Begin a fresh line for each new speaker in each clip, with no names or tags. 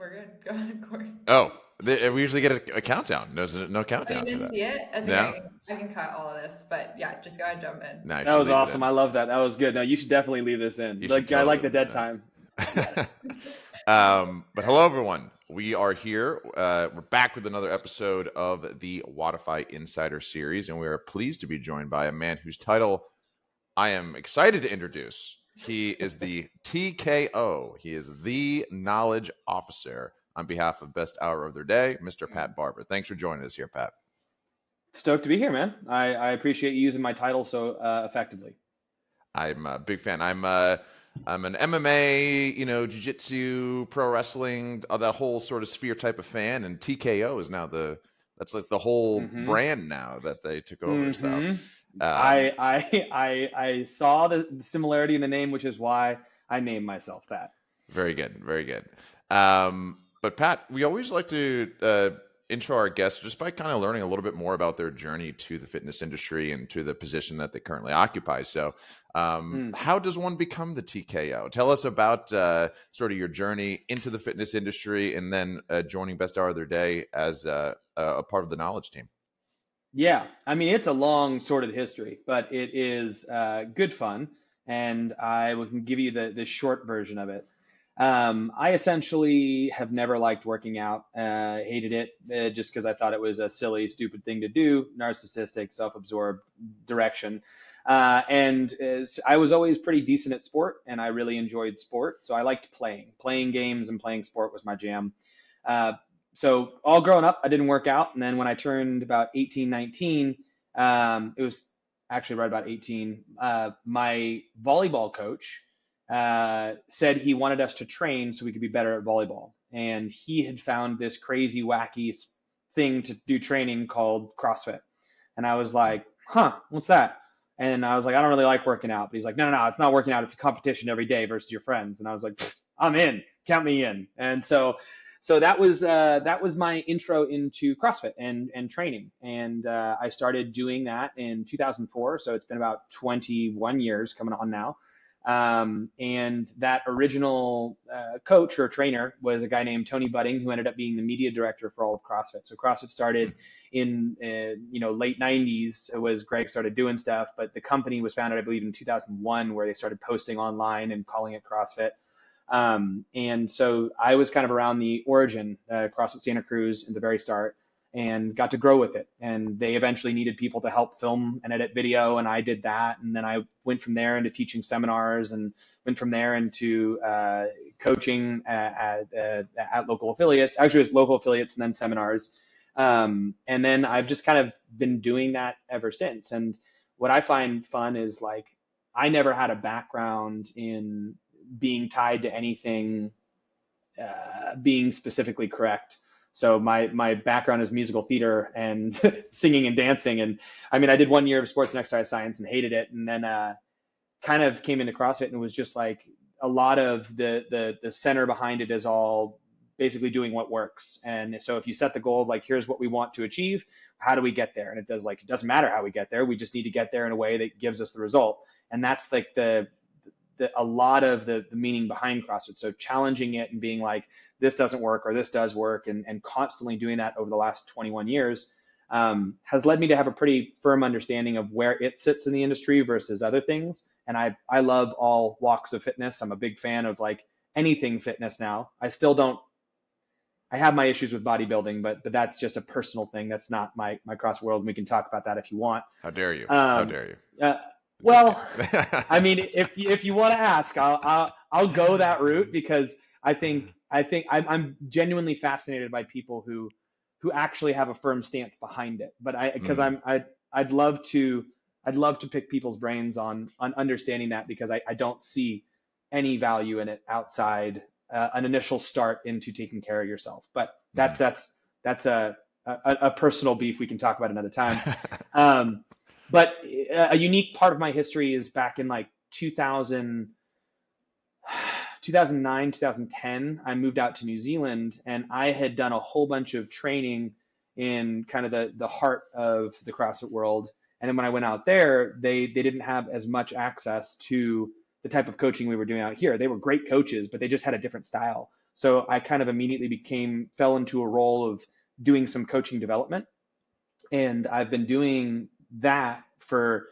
We're good. Go ahead, Corey.
Oh, we usually get a countdown. There's no
Oh, you
countdown to
didn't
that.
see it? That's
No?
okay. I can cut all of this, but yeah, just go ahead, jump in.
No, you
That
should
was
leave it
awesome.
in.
I love that. That was good. No, you should definitely leave this in.
You should
Like, I
totally
like the
leave this
dead
in.
time. Yes.
But hello, everyone. We are here. We're back with another episode of the Wodify Insider Series, and we are pleased to be joined by a man whose title I am excited to introduce. He is the TKO. He is the Knowledge Officer on behalf of Best Hour of Their Day, Mr. Pat Barber. Thanks for joining us here, Pat.
Stoked to be here, man. I appreciate you using my title so effectively.
I'm a big fan. I'm an MMA, jiu-jitsu, pro wrestling, that whole sort of sphere type of fan. And TKO is now that's like the whole brand now that they took over. So
I saw the similarity in the name, which is why I named myself that.
Very good, very good. But Pat, we always like to intro our guests just by kind of learning a little bit more about their journey to the fitness industry and to the position that they currently occupy. So how does one become the TKO? Tell us about sort of your journey into the fitness industry and then joining Best Hour of Their Day as a part of the knowledge team.
Yeah, I mean, it's a long sordid history, but it is good fun. And I can give you the short version of it. I essentially have never liked working out, hated it just because I thought it was a silly, stupid thing to do, narcissistic, self-absorbed direction. I was always pretty decent at sport, and I really enjoyed sport. So I liked playing games and playing sport was my jam. So all growing up, I didn't work out. And then when I turned about 18, 19, it was actually right about 18, my volleyball coach said he wanted us to train so we could be better at volleyball. And he had found this crazy, wacky thing to do training called CrossFit. And I was like, what's that? And I was like, I don't really like working out. But he's like, no, it's not working out. It's a competition every day versus your friends. And I was like, I'm in. Count me in. And so that was my intro into CrossFit and training. And I started doing that in 2004. So it's been about 21 years coming on now. And that original coach or trainer was a guy named Tony Budding, who ended up being the media director for all of CrossFit. So CrossFit started in late 90s. It was Greg started doing stuff, but the company was founded, I believe, in 2001, where they started posting online and calling it CrossFit. And so I was kind of around the origin, CrossFit Santa Cruz at the very start, and got to grow with it. And they eventually needed people to help film and edit video, and I did that. And then I went from there into teaching seminars, and went from there into coaching at local affiliates. Actually, it was local affiliates and then seminars. And then I've just kind of been doing that ever since. And what I find fun is, like, I never had a background in being tied to anything being specifically correct. So my background is musical theater and singing and dancing. And I mean, I did 1 year of sports and exercise science and hated it. And then kind of came into CrossFit, and it was just like a lot of the center behind it is all basically doing what works. And so if you set the goal of, like, here's what we want to achieve, how do we get there? And it doesn't matter how we get there. We just need to get there in a way that gives us the result. And that's like a lot of the meaning behind CrossFit. So challenging it and being like, this doesn't work or this does work, and constantly doing that over the last 21 years has led me to have a pretty firm understanding of where it sits in the industry versus other things. And I love all walks of fitness. I'm a big fan of, like, anything fitness now. I have my issues with bodybuilding, but that's just a personal thing. That's not my CrossFit world. And we can talk about that if you want.
How dare you? How dare you?
Well, I mean, if you want to ask, I'll go that route, because I think I'm genuinely fascinated by people who actually have a firm stance behind it. But I'd love to pick people's brains on understanding that, because I don't see any value in it outside an initial start into taking care of yourself. But that's a personal beef we can talk about another time. But a unique part of my history is back in, like, 2009, 2010, I moved out to New Zealand, and I had done a whole bunch of training in kind of the heart of the CrossFit world. And then when I went out there, they didn't have as much access to the type of coaching we were doing out here. They were great coaches, but they just had a different style. So I kind of immediately fell into a role of doing some coaching development. And I've been doing that for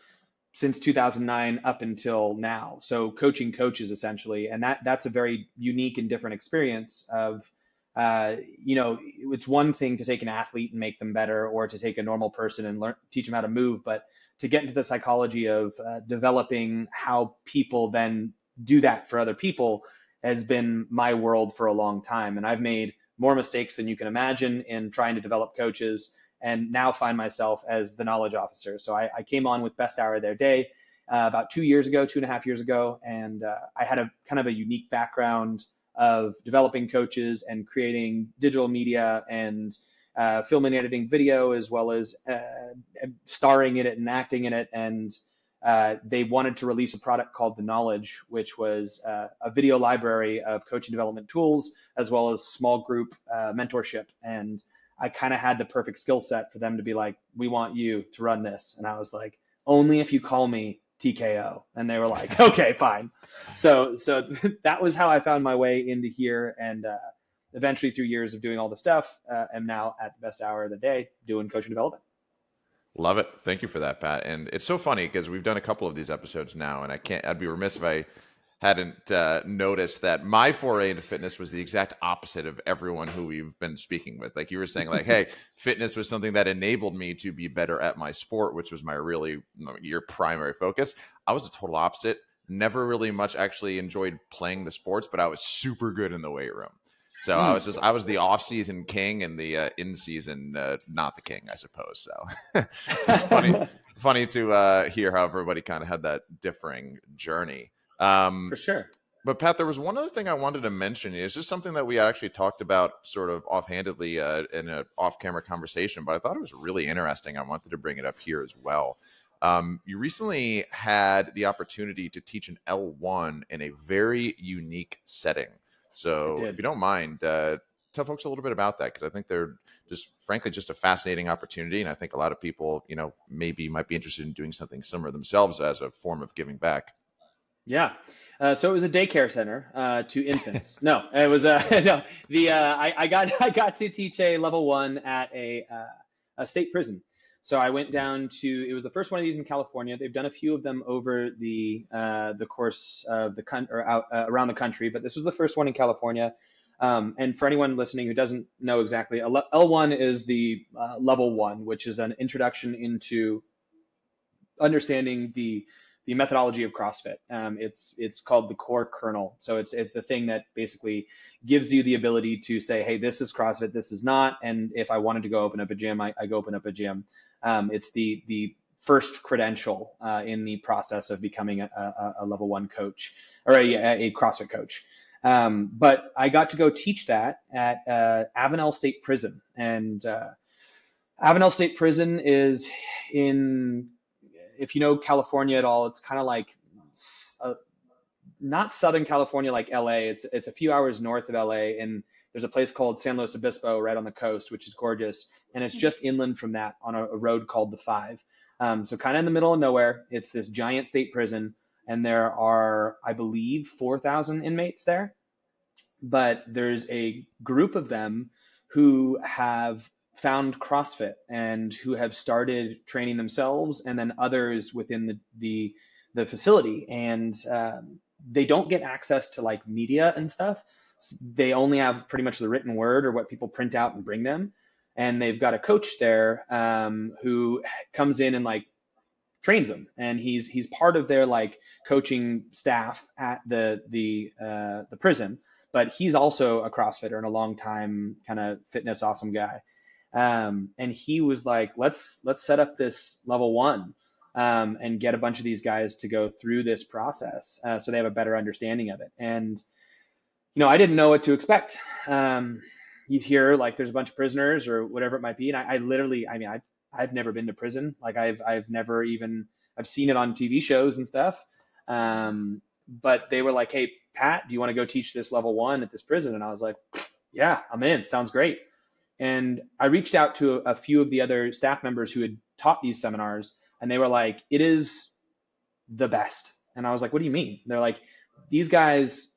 since 2009 up until now. So coaching coaches essentially, and that's a very unique and different experience of, you know, it's one thing to take an athlete and make them better, or to take a normal person and teach them how to move, but to get into the psychology of developing how people then do that for other people has been my world for a long time. And I've made more mistakes than you can imagine in trying to develop coaches, and now find myself as the knowledge officer. So I came on with Best Hour of Their Day about 2 years ago, 2.5 years ago, and I had a kind of a unique background of developing coaches and creating digital media and film and editing video, as well as starring in it and acting in it. And they wanted to release a product called The Knowledge, which was a video library of coaching development tools, as well as small group mentorship. And I kind of had the perfect skill set for them to be like, we want you to run this. And I was like, only if you call me TKO. And they were like, okay, fine. So that was how I found my way into here. And eventually, through years of doing all the stuff, am now at the Best Hour of the Day doing coaching development.
Love it. Thank you for that, Pat. And it's so funny because we've done a couple of these episodes now, and I'd be remiss if I hadn't noticed that my foray into fitness was the exact opposite of everyone who we've been speaking with. Like you were saying, like, hey, fitness was something that enabled me to be better at my sport, which was your primary focus. I was the total opposite. Never really much actually enjoyed playing the sports, but I was super good in the weight room. So I was the off-season king and the in-season not the king, I suppose. So it's just funny to hear how everybody kind of had that differing journey.
For sure.
But Pat, there was one other thing I wanted to mention. It's just something that we actually talked about sort of offhandedly in an off-camera conversation, but I thought it was really interesting. I wanted to bring it up here as well. You recently had the opportunity to teach an L1 in a very unique setting. So if you don't mind, tell folks a little bit about that, because I think they're frankly just a fascinating opportunity. And I think a lot of people, might be interested in doing something similar themselves as a form of giving back.
Yeah. So it was a daycare center to infants. No, it was no. I got to teach a level 1 at a state prison. So I went down to, it was the first one of these in California. They've done a few of them over the course of the around the country, but this was the first one in California. And for anyone listening who doesn't know exactly, L1 is the level 1, which is an introduction into understanding the methodology of CrossFit. It's called the core kernel. So it's the thing that basically gives you the ability to say, hey, this is CrossFit, this is not. And if I wanted to go open up a gym, I go open up a gym. It's the first credential in the process of becoming a level 1 coach, or a CrossFit coach. But I got to go teach that at Avenel State Prison. And Avenel State Prison is in, if you know California at all, it's kind of like not Southern California like LA. It's a few hours north of LA, and there's a place called San Luis Obispo right on the coast, which is gorgeous. And it's just inland from that on a road called the 5. So kind of in the middle of nowhere. It's this giant state prison, and there are, I believe, 4,000 inmates there. But there's a group of them who have found CrossFit and who have started training themselves, and then others within the facility. And they don't get access to like media and stuff. They only have pretty much the written word or what people print out and bring them. And they've got a coach there who comes in and like trains them, and he's part of their like coaching staff at the prison. But he's also a CrossFitter and a long time kind of fitness awesome guy. And he was like, let's set up this level 1 and get a bunch of these guys to go through this process so they have a better understanding of it. And I didn't know what to expect. You hear like there's a bunch of prisoners or whatever it might be, and I've never been to prison. Like I've seen it on TV shows and stuff. But they were like, hey, Pat, do you want to go teach this level 1 at this prison? And I was like, yeah, I'm in. Sounds great. And I reached out to a few of the other staff members who had taught these seminars, and they were like, it is the best. And I was like, what do you mean? They're like, these guys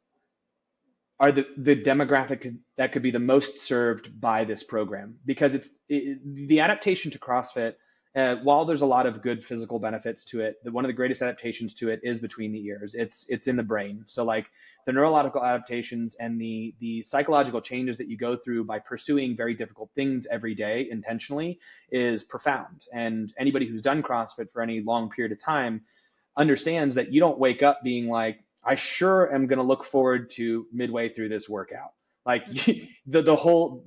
are the demographic that could be the most served by this program, because the adaptation to CrossFit. While there's a lot of good physical benefits to it, one of the greatest adaptations to it is between the ears. It's in the brain. So like the neurological adaptations and the psychological changes that you go through by pursuing very difficult things every day intentionally is profound. And anybody who's done CrossFit for any long period of time understands that you don't wake up being like, I sure am going to look forward to midway through this workout. Like the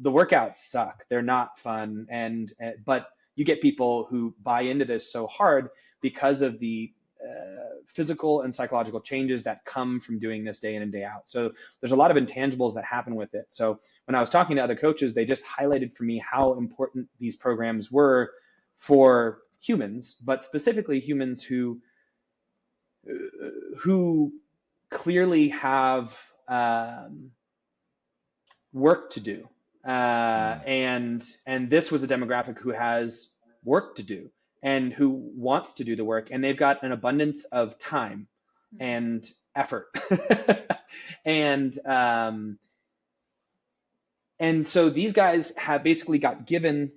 workouts suck. They're not fun. But you get people who buy into this so hard because of the physical and psychological changes that come from doing this day in and day out. So there's a lot of intangibles that happen with it. So when I was talking to other coaches, they just highlighted for me how important these programs were for humans, but specifically humans who clearly have work to do. And this was a demographic who has work to do and who wants to do the work, and they've got an abundance of time and effort. and so these guys have basically got given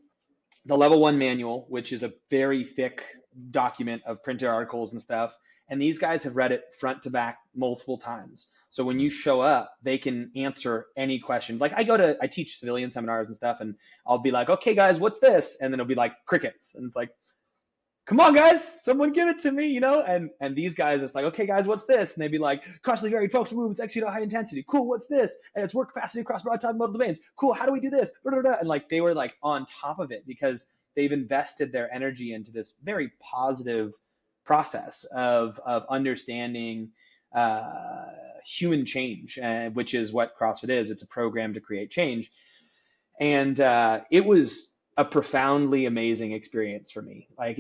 the level 1 manual, which is a very thick document of printed articles and stuff. And these guys have read it front to back multiple times. So when you show up, they can answer any question. Like I teach civilian seminars and stuff, and I'll be like, okay, guys, what's this? And then it'll be like crickets. And it's like, come on, guys, someone give it to me, you know? And these guys, it's like, okay, guys, what's this? And they'd be like, constantly varied functional movements, execute at high intensity. Cool, what's this? And it's work capacity across broad time modal domains. Cool, how do we do this? And like they were like on top of it because they've invested their energy into this very positive process of understanding human change, which is what CrossFit is. It's a program to create change. And it was a profoundly amazing experience for me. Like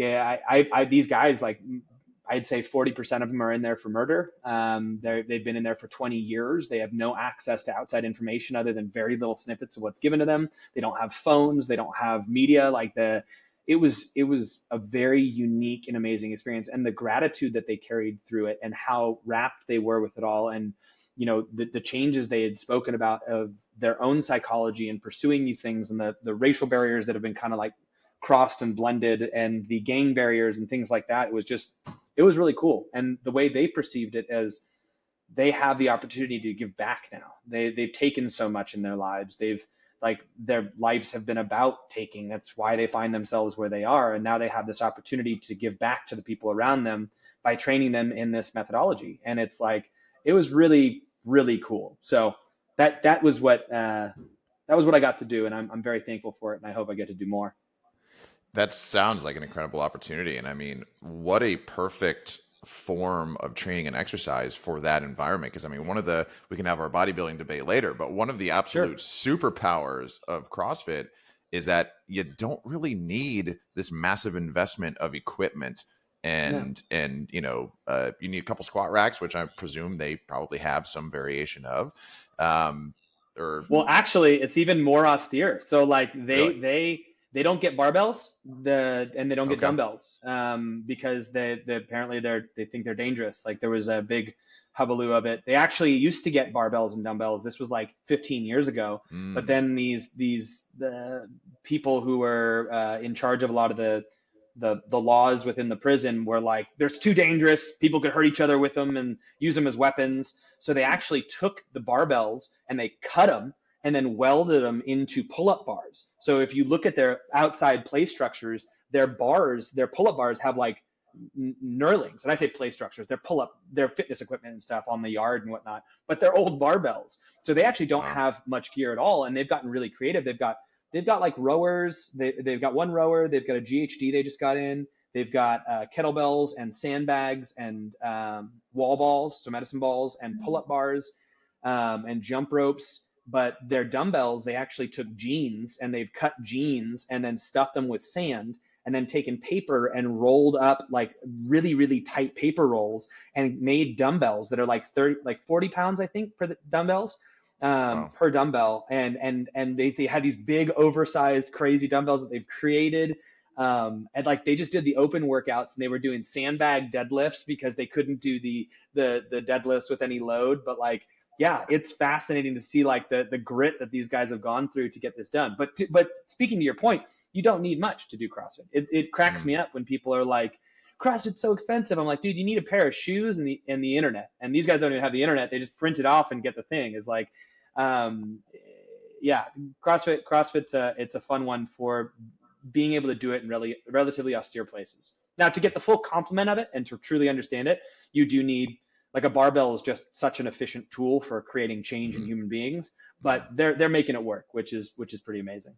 these guys, like I'd say 40% of them are in there for murder. They've been in there for 20 years. They have no access to outside information other than very little snippets of what's given to them. They don't have phones. They don't have media. It was a very unique and amazing experience, and the gratitude that they carried through it and how wrapped they were with it all. And, you know, the changes they had spoken about of their own psychology and pursuing these things, and the racial barriers that have been kind of like crossed and blended, and the gang barriers and things like that. It was really cool. And the way they perceived it as they have the opportunity to give back now. They've taken so much in their lives. Their lives have been about taking. That's why they find themselves where they are. And now they have this opportunity to give back to the people around them by training them in this methodology. And it's like, it was really, really cool. So that was what I got to do. And I'm very thankful for it. And I hope I get to do more.
That sounds like an incredible opportunity. And I mean, what a perfect form of training and exercise for that environment. Because I mean, we can have our bodybuilding debate later, but one of the absolute superpowers of CrossFit is that you don't really need this massive investment of equipment. And you know, you need a couple squat racks, which I presume they probably have some variation of.
Well, actually, it's even more austere. So like they don't get barbells, and they don't get dumbbells, because they apparently they think they're dangerous. Like there was a big hubbub of it. They actually used to get barbells and dumbbells. This was like 15 years ago. But then the people who were in charge of a lot of the laws within the prison were like, there's too dangerous. People could hurt each other with them and use them as weapons. So they actually took the barbells and they cut them and then welded them into pull-up bars. So if you look at their outside play structures, their pull-up bars have like knurlings. And I say play structures, they're fitness equipment and stuff on the yard and whatnot, but they're old barbells. So they actually don't have much gear at all. And they've gotten really creative. They've got like rowers. They've got one rower. They've got a GHD they just got in. They've got kettlebells and sandbags and wall balls, so medicine balls, and pull-up bars and jump ropes. But their dumbbells, they actually took jeans and they've cut jeans and then stuffed them with sand and then taken paper and rolled up like really, really tight paper rolls and made dumbbells that are like 40 pounds, I think, per the dumbbells. Per dumbbell, and they had these big oversized crazy dumbbells that they've created, and like they just did the open workouts and they were doing sandbag deadlifts because they couldn't do the deadlifts with any load, but like yeah, it's fascinating to see like the grit that these guys have gone through to get this done. But speaking to your point, you don't need much to do CrossFit. It cracks
Mm.
me up when people are like, CrossFit's so expensive. I'm like, dude, you need a pair of shoes and the internet. And these guys don't even have the internet. They just print it off and get the thing. It's like, um, yeah, CrossFit's it's a fun one for being able to do it in really relatively austere places. Now, to get the full complement of it and to truly understand it, you do need, like, a barbell is just such an efficient tool for creating change in
Mhm.
human beings,
Mhm.
but they're making it work, which is pretty amazing.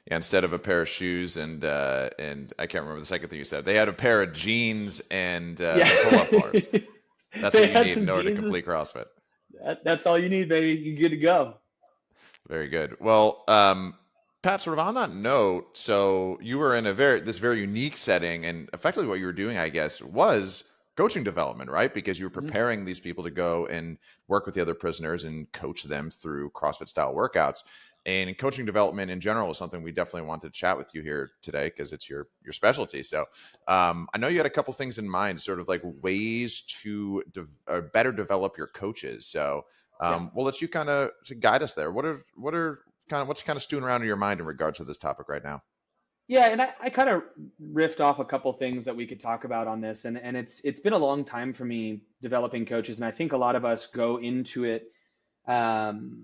Yeah, instead of a pair of shoes and I can't remember the second thing you said. They had a pair of jeans and
Yeah.
some pull-up bars. That's what
They
you
had
need
some
in order to
jeans.
complete CrossFit.
That's all you need, baby. You're good to go.
Very good. Well, Pat, sort of on that note, so you were in this very unique setting, and effectively what you were doing, I guess, was coaching development, right? Because you were
Mhm.
preparing these people to go and work with the other prisoners and coach them through CrossFit style workouts. And coaching development in general is something we definitely wanted to chat with you here today because it's your specialty. So I know you had a couple things in mind, sort of like ways to better develop your coaches. So
Yeah.
we'll let you kind of to guide us there. What's kind of stewing around in your mind in regards to this topic right now?
Yeah, and I kind of riffed off a couple things that we could talk about on this, and it's been a long time for me developing coaches, and I think a lot of us go into it um,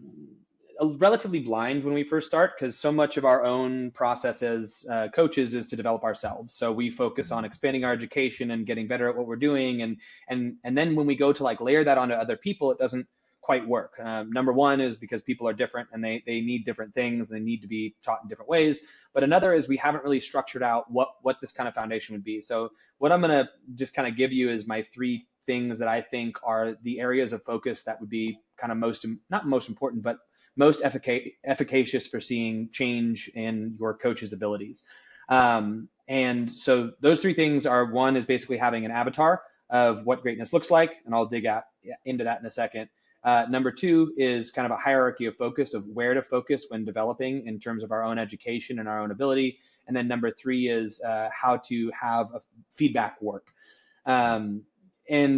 relatively blind when we first start because so much of our own process as coaches is to develop ourselves. So we focus on expanding our education and getting better at what we're doing, and then when we go to like layer that onto other people, it doesn't quite work. Number one is because people are different and they need different things. They need to be taught in different ways. But another is we haven't really structured out what this kind of foundation would be. So what I'm going to just kind of give you is my three things that I think are the areas of focus that would be kind of not most important, but most efficacious for seeing change in your coach's abilities. And so those three things are, one is basically having an avatar of what greatness looks like, and I'll dig into that in a second. Number two is kind of a hierarchy of focus of where to focus when developing in terms of our own education and our own ability. And then number three is how to have a feedback work. And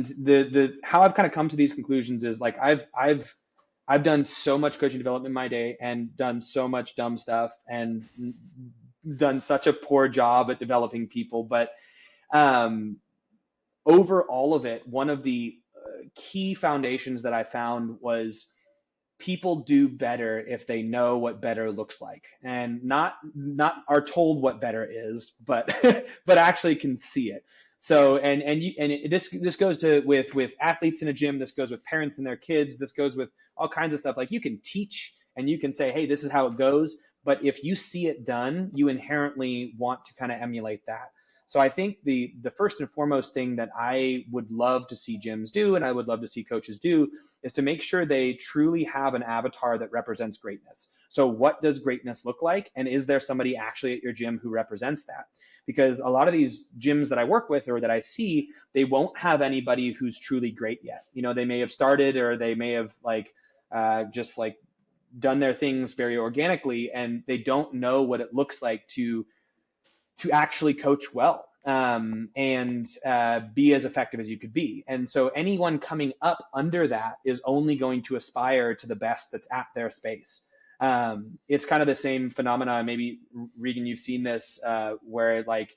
the how I've kind of come to these conclusions is like I've done so much coaching development in my day and done so much dumb stuff and done such a poor job at developing people. But um, over all of it, one of the key foundations that I found was people do better if they know what better looks like and not are told what better is, but but actually can see it. So this goes to with athletes in a gym, this goes with parents and their kids, this goes with all kinds of stuff. Like you can teach and you can say, hey, this is how it goes, but if you see it done, you inherently want to kind of emulate that. So I think the first and foremost thing that I would love to see gyms do and I would love to see coaches do is to make sure they truly have an avatar that represents greatness. So what does greatness look like? And is there somebody actually at your gym who represents that? Because a lot of these gyms that I work with or that I see, they won't have anybody who's truly great yet. You know, they may have started or they may have like just like done their things very organically and they don't know what it looks like to actually coach well and be as effective as you could be. And so anyone coming up under that is only going to aspire to the best that's at their space. It's kind of the same phenomena. Maybe Regan, you've seen this where like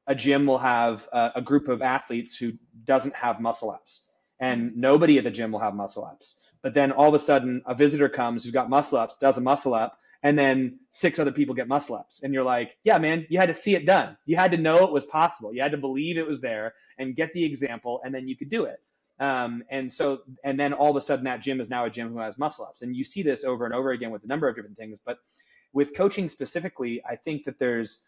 a gym will have a group of athletes who doesn't have muscle ups, and nobody at the gym will have muscle ups. But then all of a sudden, a visitor comes who's got muscle ups, does a muscle up, and then six other people get muscle ups. And you're like, yeah, man, you had to see it done. You had to know it was possible. You had to believe it was there and get the example, and then you could do it. And then all of a sudden, that gym is now a gym who has muscle ups. And you see this over and over again with a number of different things. But with coaching specifically, I think that there's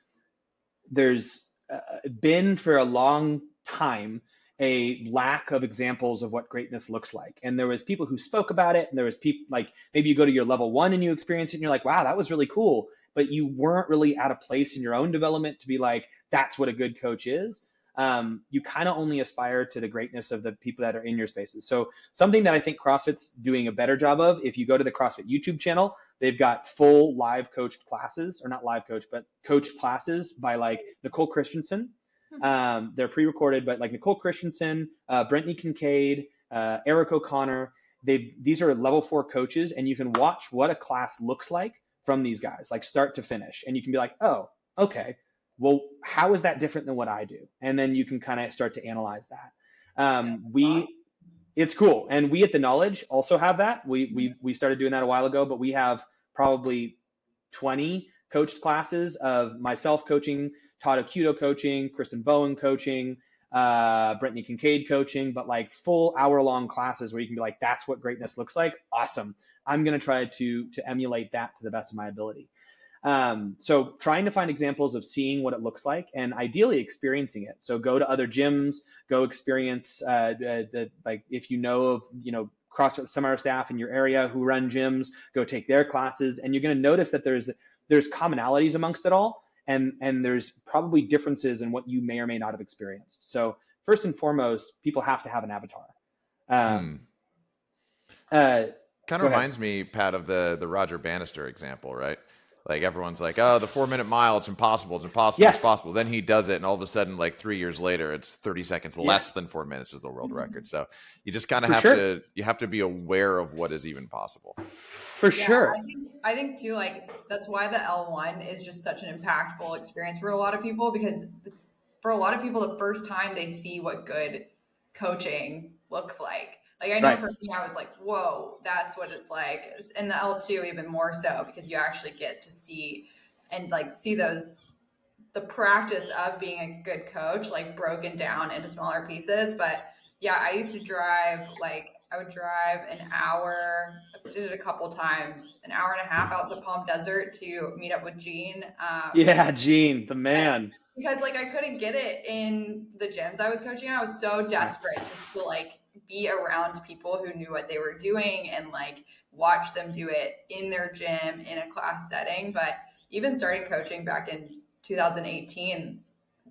been for a long time a lack of examples of what greatness looks like. And there was people who spoke about it, and there was people like maybe you go to your level one and you experience it and you're like, wow, that was really cool. But you weren't really at a place in your own development to be like, that's what a good coach is. You kind of only aspire to the greatness of the people that are in your spaces. So something that I think CrossFit's doing a better job of, if you go to the CrossFit YouTube channel, they've got full live coached classes, or not live coach, but coached classes by like Nicole Christensen. They're pre-recorded, but like Nicole Christensen, Brittany Kincaid, Eric O'Connor, these are level 4 coaches, and you can watch what a class looks like from these guys, like start to finish. And you can be like, oh, okay, well, how is that different than what I do? And then you can kind of start to analyze that.
Awesome.
It's cool. And we at the Knowledge also have that. We started doing that a while ago, but we have probably 20 coached classes of myself coaching, Todd Okudo coaching, Kristen Bowen coaching, Brittany Kincaid coaching, but like full hour-long classes where you can be like, that's what greatness looks like. Awesome. I'm going to try to emulate that to the best of my ability. So trying to find examples of seeing what it looks like and ideally experiencing it. So go to other gyms, go experience, like if you know of, CrossFit seminar staff in your area who run gyms, go take their classes, and you're going to notice that there's commonalities amongst it all, and there's probably differences in what you may or may not have experienced. So first and foremost, people have to have an avatar.
Kind of reminds me, Pat, of the Roger Bannister example, right? Like everyone's like, oh, the 4-minute mile, it's impossible, it's impossible,
Yes.
it's possible. Then he does it, and all of a sudden, like 3 years later, it's 30 seconds less than 4 minutes is the world record. So you just kind of have to be aware of what is even possible.
For sure.
I think too, like that's why the L1 is just such an impactful experience for a lot of people, because it's for a lot of people the first time they see what good coaching looks like. Like I know for me, I was like, whoa, that's what it's like. And the L2 even more so, because you actually get to see and like see the practice of being a good coach, like broken down into smaller pieces. But yeah, I used to drive, I would drive an hour, I did it a couple times, an hour and a half out to Palm Desert to meet up with Gene.
Gene, the man.
Because like I couldn't get it in the gyms I was coaching. I was so desperate just to like be around people who knew what they were doing and like watch them do it in their gym in a class setting. But even starting coaching back in 2018,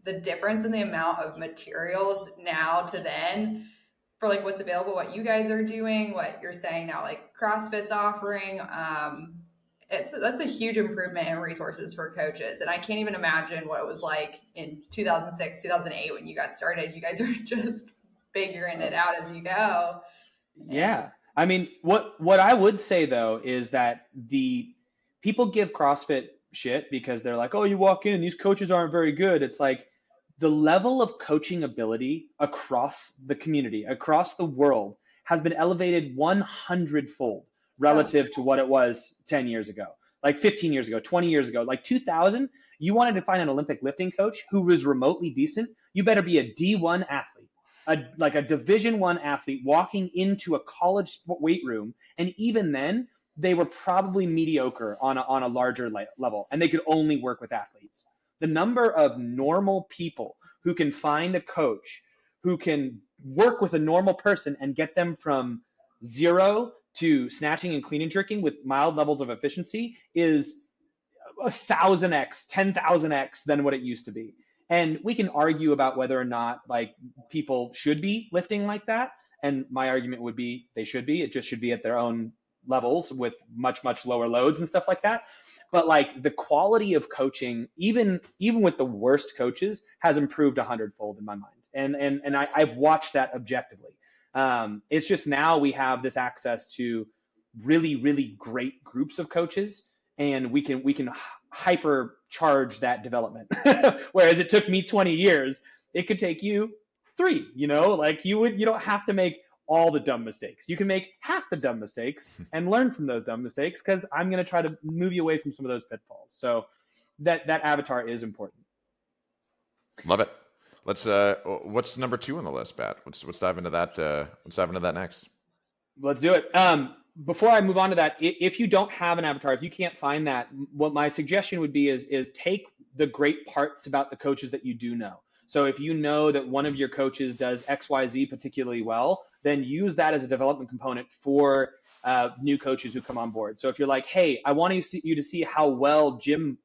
the difference in the amount of materials now to then for like what's available, what you guys are doing, what you're saying now, like CrossFit's offering, that's a huge improvement in resources for coaches. And I can't even imagine what it was like in 2006, 2008 when you got started. You guys are just figuring it out as you go.
Yeah. I mean, what I would say though is that the people give CrossFit shit because they're like, oh, you walk in and these coaches aren't very good. It's like the level of coaching ability across the community, across the world, has been elevated 100-fold relative to what it was 10 years ago, like 15 years ago, 20 years ago, like 2000. You wanted to find an Olympic lifting coach who was remotely decent. You better be a D1 athlete, like a Division I athlete walking into a college weight room. And even then, they were probably mediocre on a larger level, and they could only work with athletes. The number of normal people who can find a coach who can work with a normal person and get them from 0 to snatching and clean and jerking with mild levels of efficiency is 1,000x, 10,000x than what it used to be. And we can argue about whether or not like people should be lifting like that. And my argument would be they should be. It just should be at their own levels with much, much lower loads and stuff like that. But like the quality of coaching, even with the worst coaches, has improved 100-fold in my mind. And I've watched that objectively. It's just now we have this access to really, really great groups of coaches, and we can hypercharge that development. Whereas it took me 20 years, it could take you 3. Like you don't have to make all the dumb mistakes. You can make half the dumb mistakes and learn from those dumb mistakes, because I'm going to try to move you away from some of those pitfalls. So that avatar is important.
Love it. Let's what's number 2 on the list, Pat? Let's dive into that. Let's dive into that next.
Let's do it. Before I move on to that, if you don't have an avatar, if you can't find that, what my suggestion would be is take the great parts about the coaches that you do know. So if you know that one of your coaches does XYZ particularly well, then use that as a development component for new coaches who come on board. So if you're like, hey, I want you to see how well Jim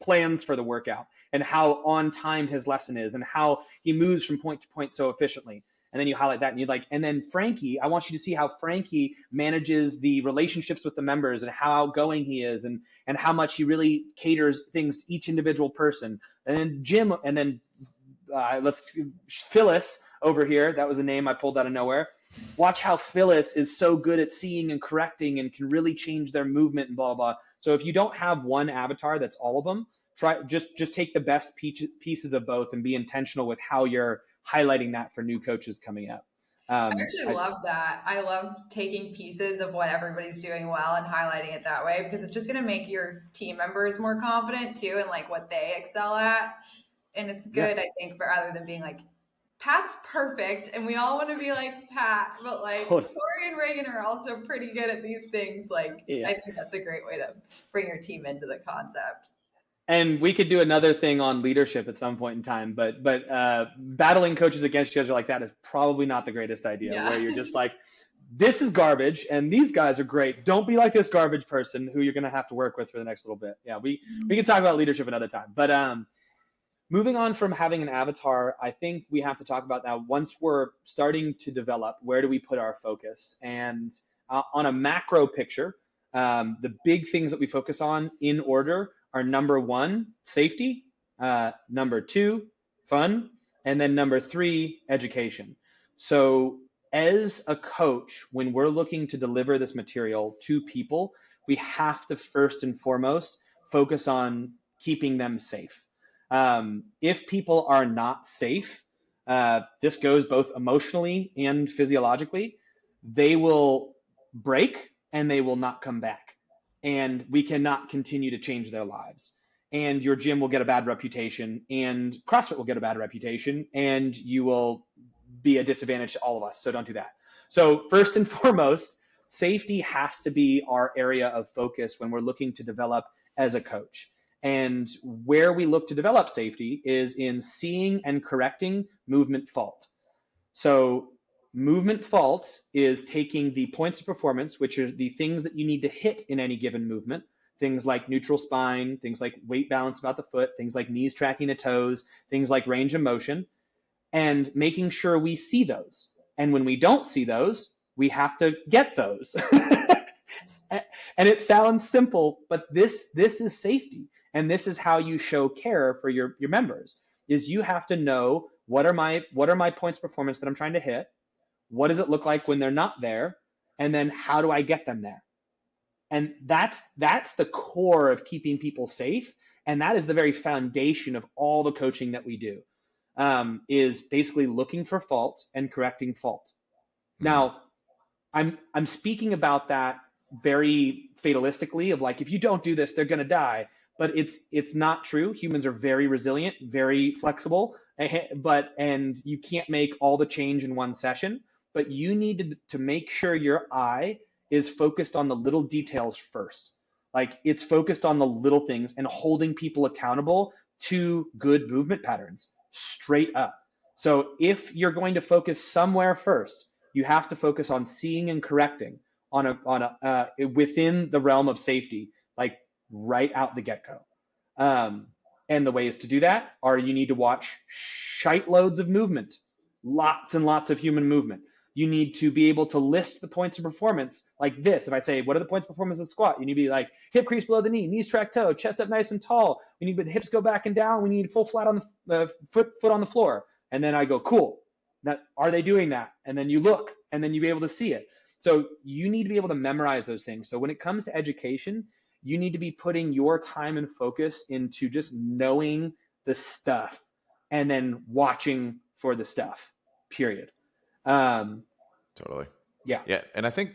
plans for the workout and how on time his lesson is and how he moves from point to point so efficiently. And then you highlight that and you're like, and then Frankie, I want you to see how Frankie manages the relationships with the members and how outgoing he is and how much he really caters things to each individual person. And then Jim, and then Phyllis, over here. That was a name I pulled out of nowhere. Watch how Phyllis is so good at seeing and correcting and can really change their movement and blah, blah, blah. So if you don't have one avatar that's all of them, try just take the best pieces of both and be intentional with how you're highlighting that for new coaches coming up.
I actually love that. I love taking pieces of what everybody's doing well and highlighting it that way, because it's just going to make your team members more confident too and like what they excel at. And it's good, I think, but rather than being like, Pat's perfect and we all want to be like Pat, but like Corey and Reagan are also pretty good at these things. Like, I think that's a great way to bring your team into the concept.
And we could do another thing on leadership at some point in time, but battling coaches against each other like that is probably not the greatest idea. Yeah. Where you're just like, this is garbage and these guys are great. Don't be like this garbage person who you're going to have to work with for the next little bit. Yeah, we can talk about leadership another time. But moving on from having an avatar, I think we have to talk about now, once we're starting to develop, where do we put our focus? And on a macro picture, the big things that we focus on in order are number 1, safety, number 2, fun, and then number 3, education. So as a coach, when we're looking to deliver this material to people, we have to first and foremost focus on keeping them safe. If people are not safe, this goes both emotionally and physiologically, they will break and they will not come back. And we cannot continue to change their lives. And your gym will get a bad reputation, and CrossFit will get a bad reputation, and you will be a disadvantage to all of us. So don't do that. So first and foremost, safety has to be our area of focus when we're looking to develop as a coach. And where we look to develop safety is in seeing and correcting movement fault. So movement fault is taking the points of performance, which are the things that you need to hit in any given movement, things like neutral spine, things like weight balance about the foot, things like knees tracking the toes, things like range of motion, and making sure we see those. And when we don't see those, we have to get those. And it sounds simple, but this is safety. And this is how you show care for your members, is you have to know what are my points of performance that I'm trying to hit? What does it look like when they're not there? And then how do I get them there? And that's the core of keeping people safe. And that is the very foundation of all the coaching that we do, is basically looking for fault and correcting fault. Now, I'm speaking about that very fatalistically of like, if you don't do this, they're going to die. But it's not true. Humans are very resilient, very flexible, and you can't make all the change in one session. But you need to make sure your eye is focused on the little details first. Like, it's focused on the little things and holding people accountable to good movement patterns straight up. So if you're going to focus somewhere first, you have to focus on seeing and correcting within the realm of safety, like right out the get-go. And the ways to do that are, you need to watch shite loads of movement, lots and lots of human movement. You need to be able to list the points of performance like this. If I say, what are the points of performance of squat? You need to be like, hip crease below the knee, knees track toe, chest up nice and tall. We need the hips go back and down. We need full flat on the foot on the floor. And then I go, cool. Are they doing that? And then you look, and then you be able to see it. So you need to be able to memorize those things. So when it comes to education, you need to be putting your time and focus into just knowing the stuff and then watching for the stuff, period.
Totally.
Yeah.
Yeah. And I think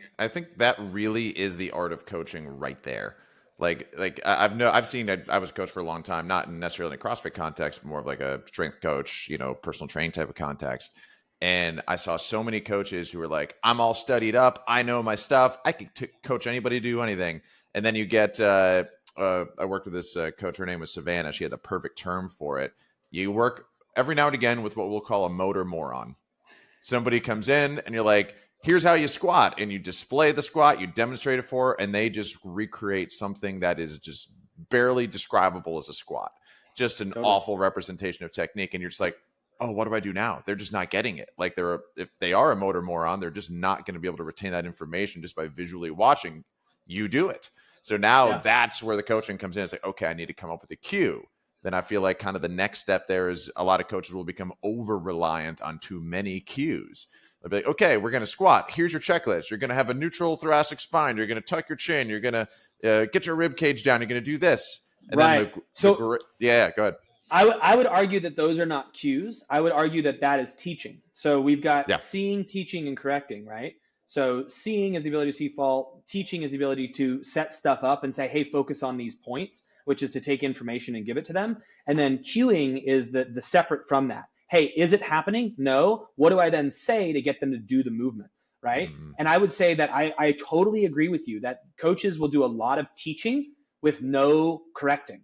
that really is the art of coaching right there. Like I've seen, I was a coach for a long time, not necessarily in a CrossFit context, but more of like a strength coach, personal training type of context. And I saw so many coaches who were like, I'm all studied up. I know my stuff. I could coach anybody to do anything. And then you get, I worked with this coach. Her name was Savannah. She had the perfect term for it. You work every now and again with what we'll call a motor moron. Somebody comes in and you're like, here's how you squat. And you display the squat, you demonstrate it for her, and they just recreate something that is just barely describable as a squat. Just an awful representation of technique. And you're just like, oh, what do I do now? They're just not getting it. Like, if they are a motor moron, they're just not going to be able to retain that information just by visually watching you do it. So now that's where the coaching comes in. It's like, okay, I need to come up with a cue. then I feel like kind of the next step there is a lot of coaches will become over reliant on too many cues. They'll be like, okay, we're going to squat. Here's your checklist. You're going to have a neutral thoracic spine. You're going to tuck your chin. You're going to get your rib cage down. You're going to do this. And then
Right. So
yeah, go ahead.
I would argue that those are not cues. I would argue that that is teaching. So we've got
Yeah.
seeing, teaching, and correcting, right? So seeing is the ability to see fault. Teaching is the ability to set stuff up and say, hey, focus on these points, which is to take information and give it to them. And then cueing is the separate from that. Hey, is it happening? No. What do I then say to get them to do the movement, right?
Mm.
And I would say that I totally agree with you that coaches will do a lot of teaching with no correcting.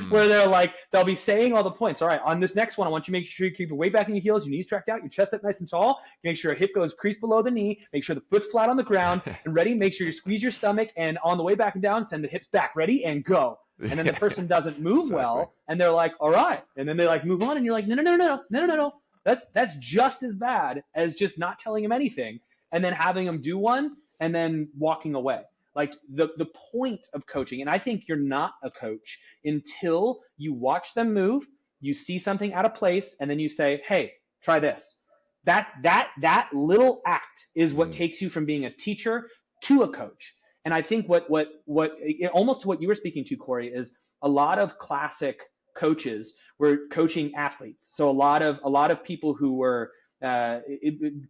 Where they're like, they'll be saying all the points. All right, on this next one, I want you to make sure you keep your weight back in your heels, your knees tracked out, your chest up nice and tall. Make sure your hip goes crease below the knee. Make sure the foot's flat on the ground. And ready, make sure you squeeze your stomach. And on the way back and down, send the hips back. Ready, and go. And then the person doesn't move well. And they're like, all right. And then they like move on. And you're like, no. That's just as bad as just not telling them anything. And then having them do one and then walking away. Like the point of coaching, and I think you're not a coach until you watch them move, you see something out of place, and then you say, hey, try this. That little act is what takes you from being a teacher to a coach. And I think what almost what you were speaking to, Corey, is a lot of classic coaches were coaching athletes. So a lot of people who were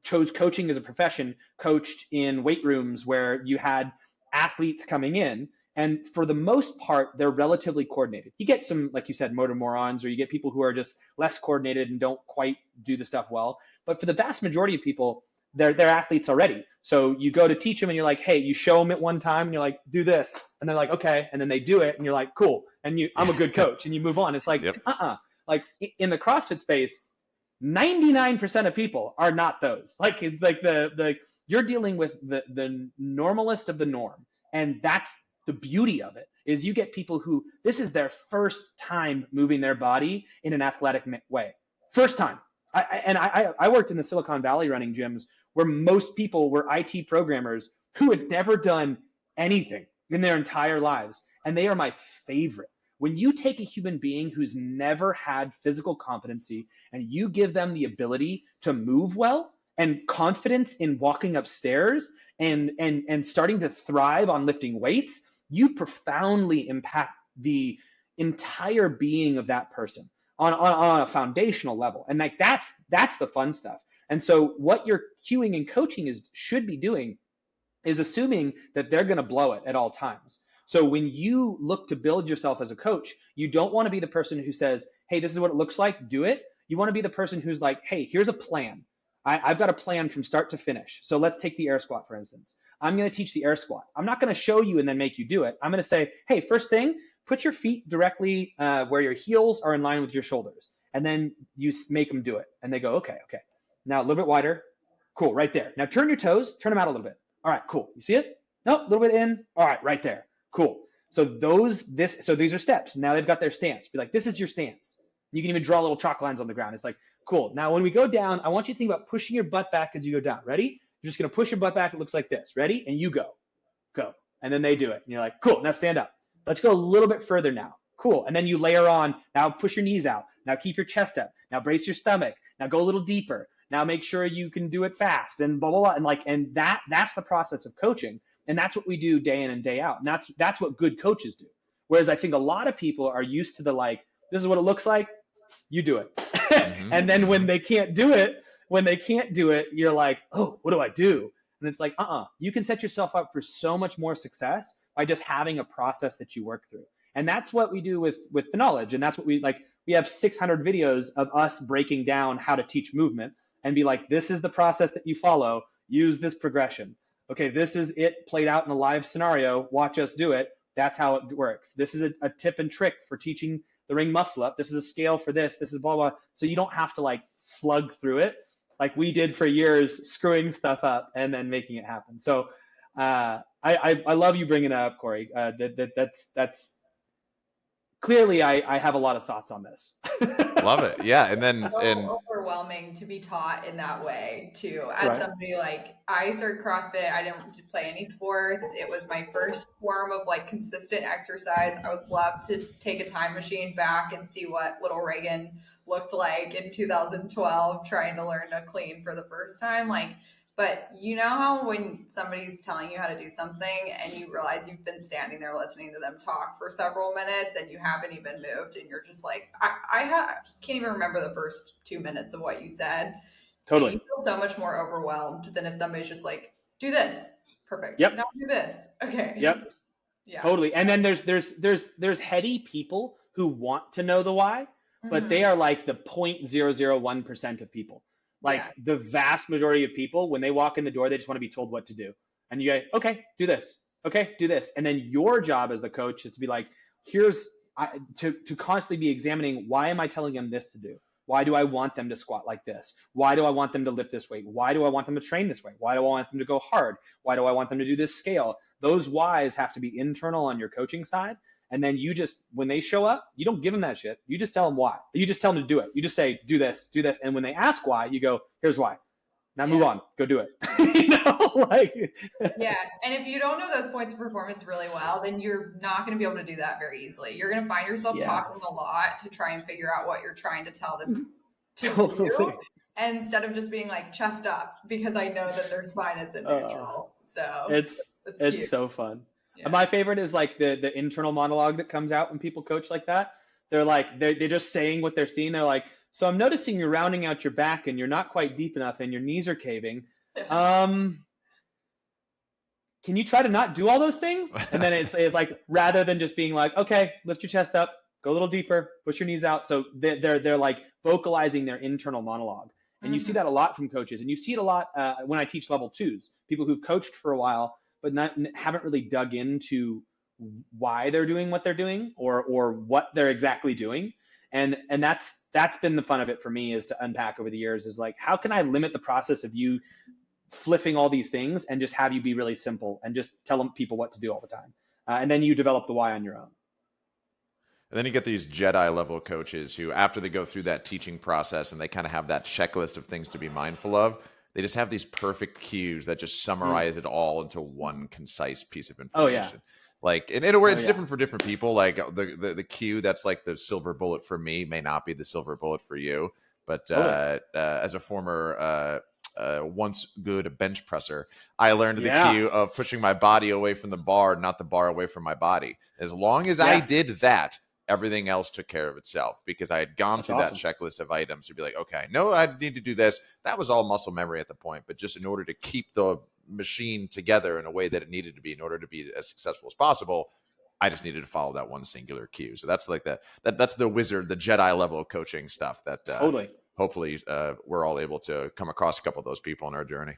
chose coaching as a profession, coached in weight rooms where you had athletes coming in, and for the most part, they're relatively coordinated. You get some, like you said, motor morons, or you get people who are just less coordinated and don't quite do the stuff well. But for the vast majority of people, they're athletes already. So you go to teach them and you're like, hey, you show them at one time and you're like, do this. And they're like, okay. And then they do it and you're like, cool. And I'm a good coach, and you move on. It's like, like in the CrossFit space, 99% of people are not those. Like you're dealing with the normalist of the norm. And that's the beauty of it, is you get people who, this is their first time moving their body in an athletic way. First time. I worked in the Silicon Valley running gyms where most people were IT programmers who had never done anything in their entire lives. And they are my favorite. When you take a human being who's never had physical competency and you give them the ability to move well, and confidence in walking upstairs and starting to thrive on lifting weights, you profoundly impact the entire being of that person on a foundational level. And like that's the fun stuff. And so what your cueing and coaching should be doing is assuming that they're going to blow it at all times. So when you look to build yourself as a coach, you don't want to be the person who says, hey, this is what it looks like, do it. You want to be the person who's like, hey, here's a plan. I've got a plan from start to finish. So let's take the air squat, for instance. I'm going to teach the air squat. I'm not going to show you and then make you do it. I'm going to say, hey, first thing, put your feet directly where your heels are in line with your shoulders. And then you make them do it. And they go, okay. Now a little bit wider. Cool, right there. Now turn your toes, turn them out a little bit. All right, cool. You see it? Nope, a little bit in. All right, right there. Cool. So these are steps. Now they've got their stance. Be like, this is your stance. You can even draw little chalk lines on the ground. It's like, cool. Now, when we go down, I want you to think about pushing your butt back as you go down. Ready? You're just going to push your butt back. It looks like this. Ready? And you go. And then they do it. And you're like, cool. Now stand up. Let's go a little bit further now. Cool. And then you layer on. Now push your knees out. Now keep your chest up. Now brace your stomach. Now go a little deeper. Now make sure you can do it fast and blah, blah, blah. And that's the process of coaching. And that's what we do day in and day out. And that's what good coaches do. Whereas I think a lot of people are used to this is what it looks like. You do it. And then when they can't do it, you're like, oh, what do I do? And it's like, you can set yourself up for so much more success by just having a process that you work through. And that's what we do with the knowledge. And that's what we have 600 videos of us breaking down how to teach movement and be like, this is the process that you follow. Use this progression. Okay, this is it played out in a live scenario. Watch us do it. That's how it works. This is a tip and trick for teaching the ring muscle up. This is a scale for this. This is blah, blah. So you don't have to slug through it like we did for years, screwing stuff up and then making it happen. So I love you bringing it up, Corey. That's clearly I have a lot of thoughts on this.
Love it. Yeah. And then,
So
and
overwhelming to be taught in that way too. As
Right.
somebody like, I started CrossFit, I didn't play any sports. It was my first form of like consistent exercise. I would love to take a time machine back and see what little Reagan looked like in 2012 trying to learn to clean for the first time. Like, but you know how when somebody's telling you how to do something and you realize you've been standing there listening to them talk for several minutes and you haven't even moved and you're just like, can't even remember the first 2 minutes of what you said. And
Totally.
you feel so much more overwhelmed than if somebody's just like, do this. Perfect.
Yep.
Now do this. Okay.
Yep.
Yeah.
Totally. And then there's heady people who want to know the why, but they are like the 0.001% of people. Like
Yeah.
the vast majority of people, when they walk in the door, they just want to be told what to do. And you go, okay, do this. Okay, do this. And then your job as the coach is to be like, to constantly be examining, why am I telling them this to do? Why do I want them to squat like this? Why do I want them to lift this weight? Why do I want them to train this way? Why do I want them to go hard? Why do I want them to do this scale? Those whys have to be internal on your coaching side. And then you just, when they show up, you don't give them that shit. You just tell them why. You just tell them to do it. You just say, do this, do this. And when they ask why, you go, here's why. Now move on, go do it.
Yeah. And if you don't know those points of performance really well, then you're not going to be able to do that very easily. You're going to find yourself talking a lot to try and figure out what you're trying to tell them to do, instead of just being like chest up, because I know that their spine is in neutral. So
it's so fun. Yeah. My favorite is like the internal monologue that comes out when people coach like that. They're like, they're just saying what they're seeing. They're like, so I'm noticing you're rounding out your back and you're not quite deep enough and your knees are caving. Can you try to not do all those things? And then it's like, rather than just being like, okay, lift your chest up, go a little deeper, push your knees out. So they're like vocalizing their internal monologue. And you see that a lot from coaches. And you see it a lot when I teach level 2s, people who've coached for a while, but haven't really dug into why they're doing what they're doing or what they're exactly doing. And that's been the fun of it for me, is to unpack over the years, is like, how can I limit the process of you flipping all these things and just have you be really simple and just tell people what to do all the time. And then you develop the why on your own.
And then you get these Jedi level coaches who, after they go through that teaching process and they kind of have that checklist of things to be mindful of, they just have these perfect cues that just summarize it all into one concise piece of information.
Oh, yeah.
Like, in a way, it's different for different people. Like the cue that's like the silver bullet for me may not be the silver bullet for you. But as a former once good bench presser, I learned the cue of pushing my body away from the bar, not the bar away from my body. As long as I did that, everything else took care of itself, because I had gone through that checklist of items to be like, okay, no, I need to do this. That was all muscle memory at the point, but just in order to keep the machine together in a way that it needed to be in order to be as successful as possible, I just needed to follow that one singular cue. So that's like that's the wizard, the Jedi level of coaching stuff that hopefully we're all able to come across a couple of those people in our journey.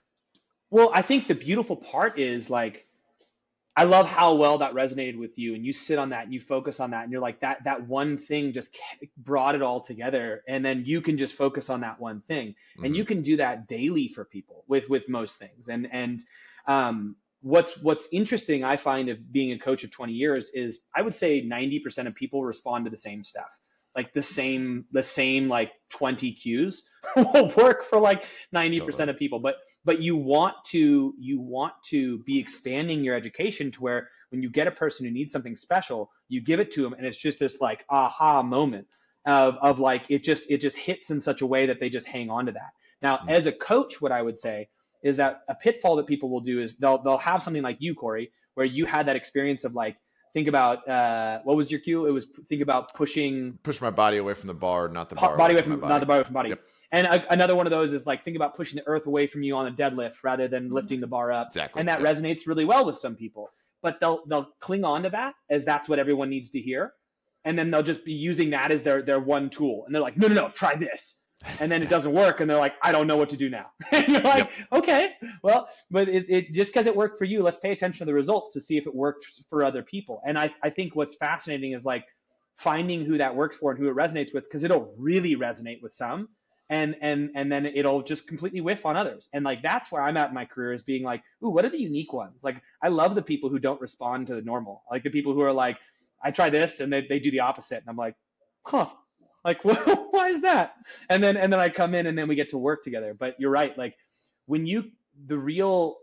Well, I think the beautiful part is, like, I love how well that resonated with you, and you sit on that and you focus on that, and you're like, that one thing just brought it all together, and then you can just focus on that one thing. And you can do that daily for people with most things. And what's interesting, I find, of being a coach of 20 years is, I would say 90% of people respond to the same stuff. Like the same like 20 cues will work for like 90% of people. But you want to be expanding your education to where, when you get a person who needs something special, you give it to them, and it's just this like aha moment of like, it just hits in such a way that they just hang on to that. Now, as a coach, what I would say is that a pitfall that people will do is they'll have something like you, Corey, where you had that experience of like, think about what was your cue? It was think about push
my body away from the bar, not the bar
away from my body. Not the bar away from body.
Yep.
And another one of those is like, think about pushing the earth away from you on a deadlift rather than lifting the bar up.
Exactly.
And that resonates really well with some people. But they'll cling on to that as that's what everyone needs to hear. And then they'll just be using that as their one tool. And they're like, no, try this. And then it doesn't work, and they're like, I don't know what to do now. And you're like, okay, well, but it just because it worked for you, let's pay attention to the results to see if it worked for other people. And I think what's fascinating is like finding who that works for and who it resonates with, because it'll really resonate with some, and then it'll just completely whiff on others. And like, that's where I'm at in my career, is being like, ooh, what are the unique ones? Like, I love the people who don't respond to the normal, like the people who are like, I try this and they do the opposite, and I'm like, huh. Like, why is that? And then I come in and then we get to work together. But you're right. Like when you, the real,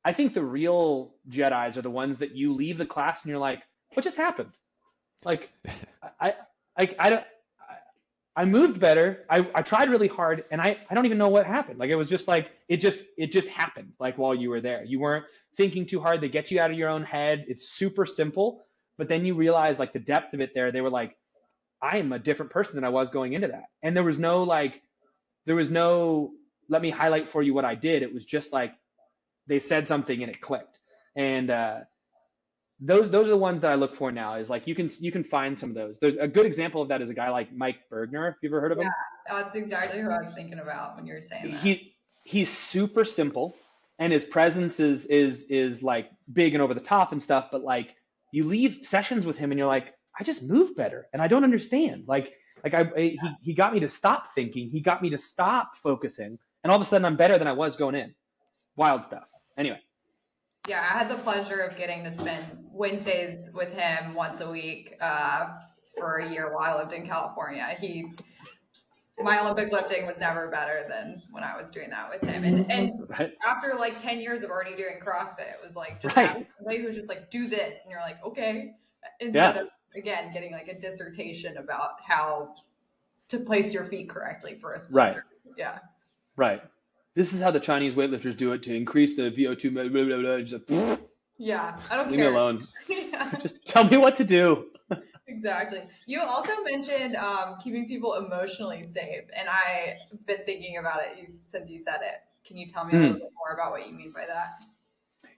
I think the real Jedis are the ones that you leave the class and you're like, what just happened? Like, I, I don't, I moved better. I tried really hard and I don't even know what happened. Like, it was just like, it just happened. Like while you were there, you weren't thinking too hard. They get you out of your own head. It's super simple. But then you realize like the depth of it there. They were like, I am a different person than I was going into that. And there was no, let me highlight for you what I did. It was just like, they said something and it clicked. And, those are the ones that I look for now. Is like you can find some of those. There's a good example of that is a guy like Mike Bergner. If you've ever heard of
Yeah,
him,
that's exactly who I was thinking about when you were saying that.
he's super simple, and his presence is like big and over the top and stuff. But like you leave sessions with him and you're like, I just move better, and I don't understand. He got me to stop thinking. He got me to stop focusing, and all of a sudden I'm better than I was going in. It's wild stuff. Anyway.
Yeah, I had the pleasure of getting to spend Wednesdays with him once a week for a year while I lived in California. My Olympic lifting was never better than when I was doing that with him. And
Right.
after like 10 years of already doing CrossFit, it was like just
Right.
having somebody who was just like, do this. And you're like, okay. Instead
Yeah.
of, again, getting like a dissertation about how to place your feet correctly for a split.
Right.
Yeah.
Right. This is how the Chinese weightlifters do it to increase the VO2. Blah, blah, blah, blah. Just like,
Yeah. I don't
leave
care.
me alone.
Yeah.
Just tell me what to do.
Exactly. You also mentioned keeping people emotionally safe, and I've been thinking about it since you said it. Can you tell me a little bit more about what you mean by that?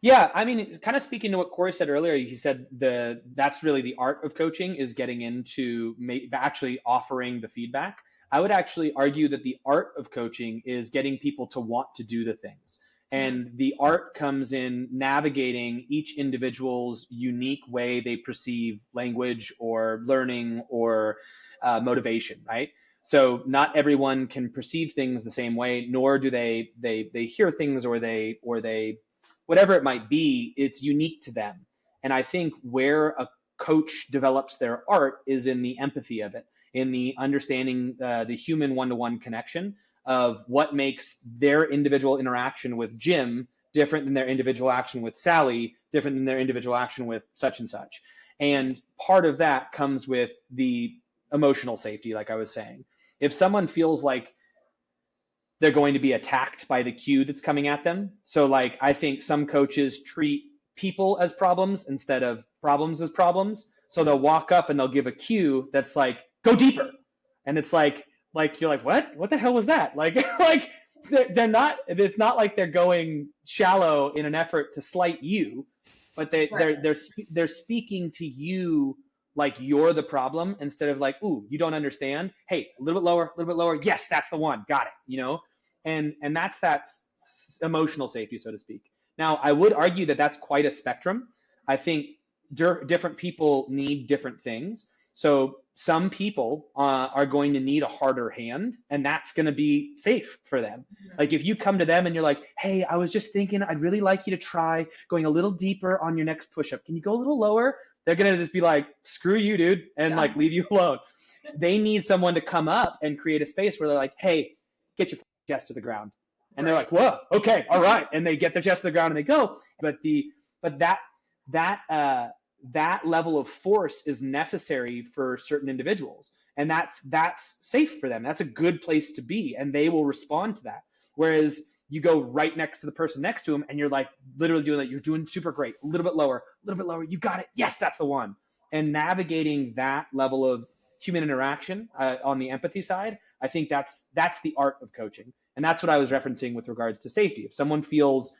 Yeah, I mean, kind of speaking to what Corey said earlier, he said that's really the art of coaching is getting into actually offering the feedback. I would actually argue that the art of coaching is getting people to want to do the things. And the art comes in navigating each individual's unique way they perceive language or learning or motivation, right? So not everyone can perceive things the same way, nor do they hear things or they whatever it might be. It's unique to them. And I think where a coach develops their art is in the empathy of it, in the understanding the human one-to-one connection of what makes their individual interaction with Jim different than their individual action with Sally, different than their individual action with such and such. And part of that comes with the emotional safety, like I was saying. If someone feels like they're going to be attacked by the cue that's coming at them. So like, I think some coaches treat people as problems instead of problems as problems. So they'll walk up and they'll give a cue that's like, go deeper. And it's like you're like, what the hell was that? Like they're not, it's not like they're going shallow in an effort to slight you, but they're speaking to you like you're the problem instead of like, ooh, you don't understand. Hey, a little bit lower, a little bit lower. Yes, that's the one. Got it. And that's emotional safety, so to speak. Now, I would argue that that's quite a spectrum. I think different people need different things. So some people are going to need a harder hand, and that's going to be safe for them. Mm-hmm. Like if you come to them and you're like, hey, I was just thinking I'd really like you to try going a little deeper on your next push-up. Can you go a little lower? They're going to just be like, screw you, dude, and like leave you alone. They need someone to come up and create a space where they're like, hey, get your chest to the ground. And they're like, whoa, okay, all right. And they get their chest to the ground and they go. But that level of force is necessary for certain individuals. And that's safe for them. That's a good place to be. And they will respond to that. Whereas you go right next to the person next to them and you're like literally doing that. You're doing super great. A little bit lower, a little bit lower. You got it. Yes, that's the one. And navigating that level of human interaction on the empathy side, I think that's the art of coaching. And that's what I was referencing with regards to safety. If someone feels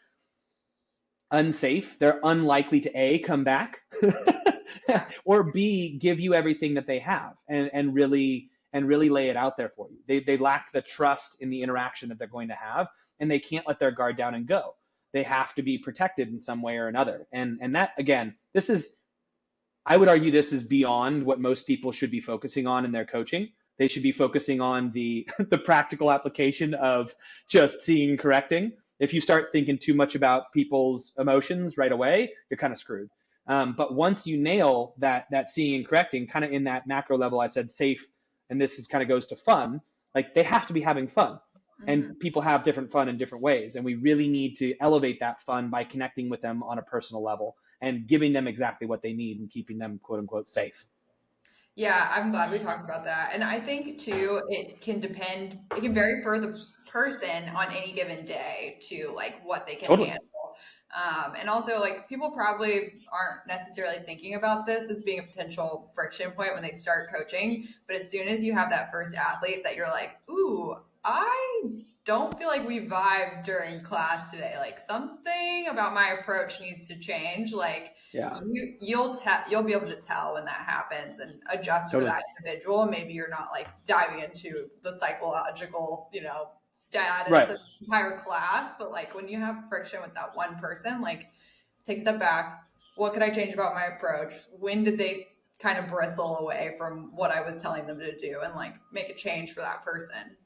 unsafe, they're unlikely to A, come back, or B, give you everything that they have and really lay it out there for you. They lack the trust in the interaction that they're going to have, and they can't let their guard down and go. They have to be protected in some way or another. And that, again, I would argue this is beyond what most people should be focusing on in their coaching. They should be focusing on the practical application of just seeing and correcting. If you start thinking too much about people's emotions right away, you're kind of screwed. But once you nail that seeing and correcting, kind of in that macro level, I said safe and this is kind of goes to fun, like they have to be having fun. And people have different fun in different ways. And we really need to elevate that fun by connecting with them on a personal level and giving them exactly what they need and keeping them quote unquote safe.
Yeah, I'm glad we talked about that. And I think too, it can vary for the person on any given day to like what they can
Totally.
handle. And also, like, people probably aren't necessarily thinking about this as being a potential friction point when they start coaching. But as soon as you have that first athlete that you're like, ooh, I don't feel like we vibe during class today. Like, something about my approach needs to change. Like,
Yeah,
you'll be able to tell when that happens and adjust for
totally.
that individual. Maybe you're not like diving into the psychological, status
Right.
of the entire class, but like when you have friction with that one person, like take a step back. What could I change about my approach? When did they kind of bristle away from what I was telling them to do, and like make a change for that person?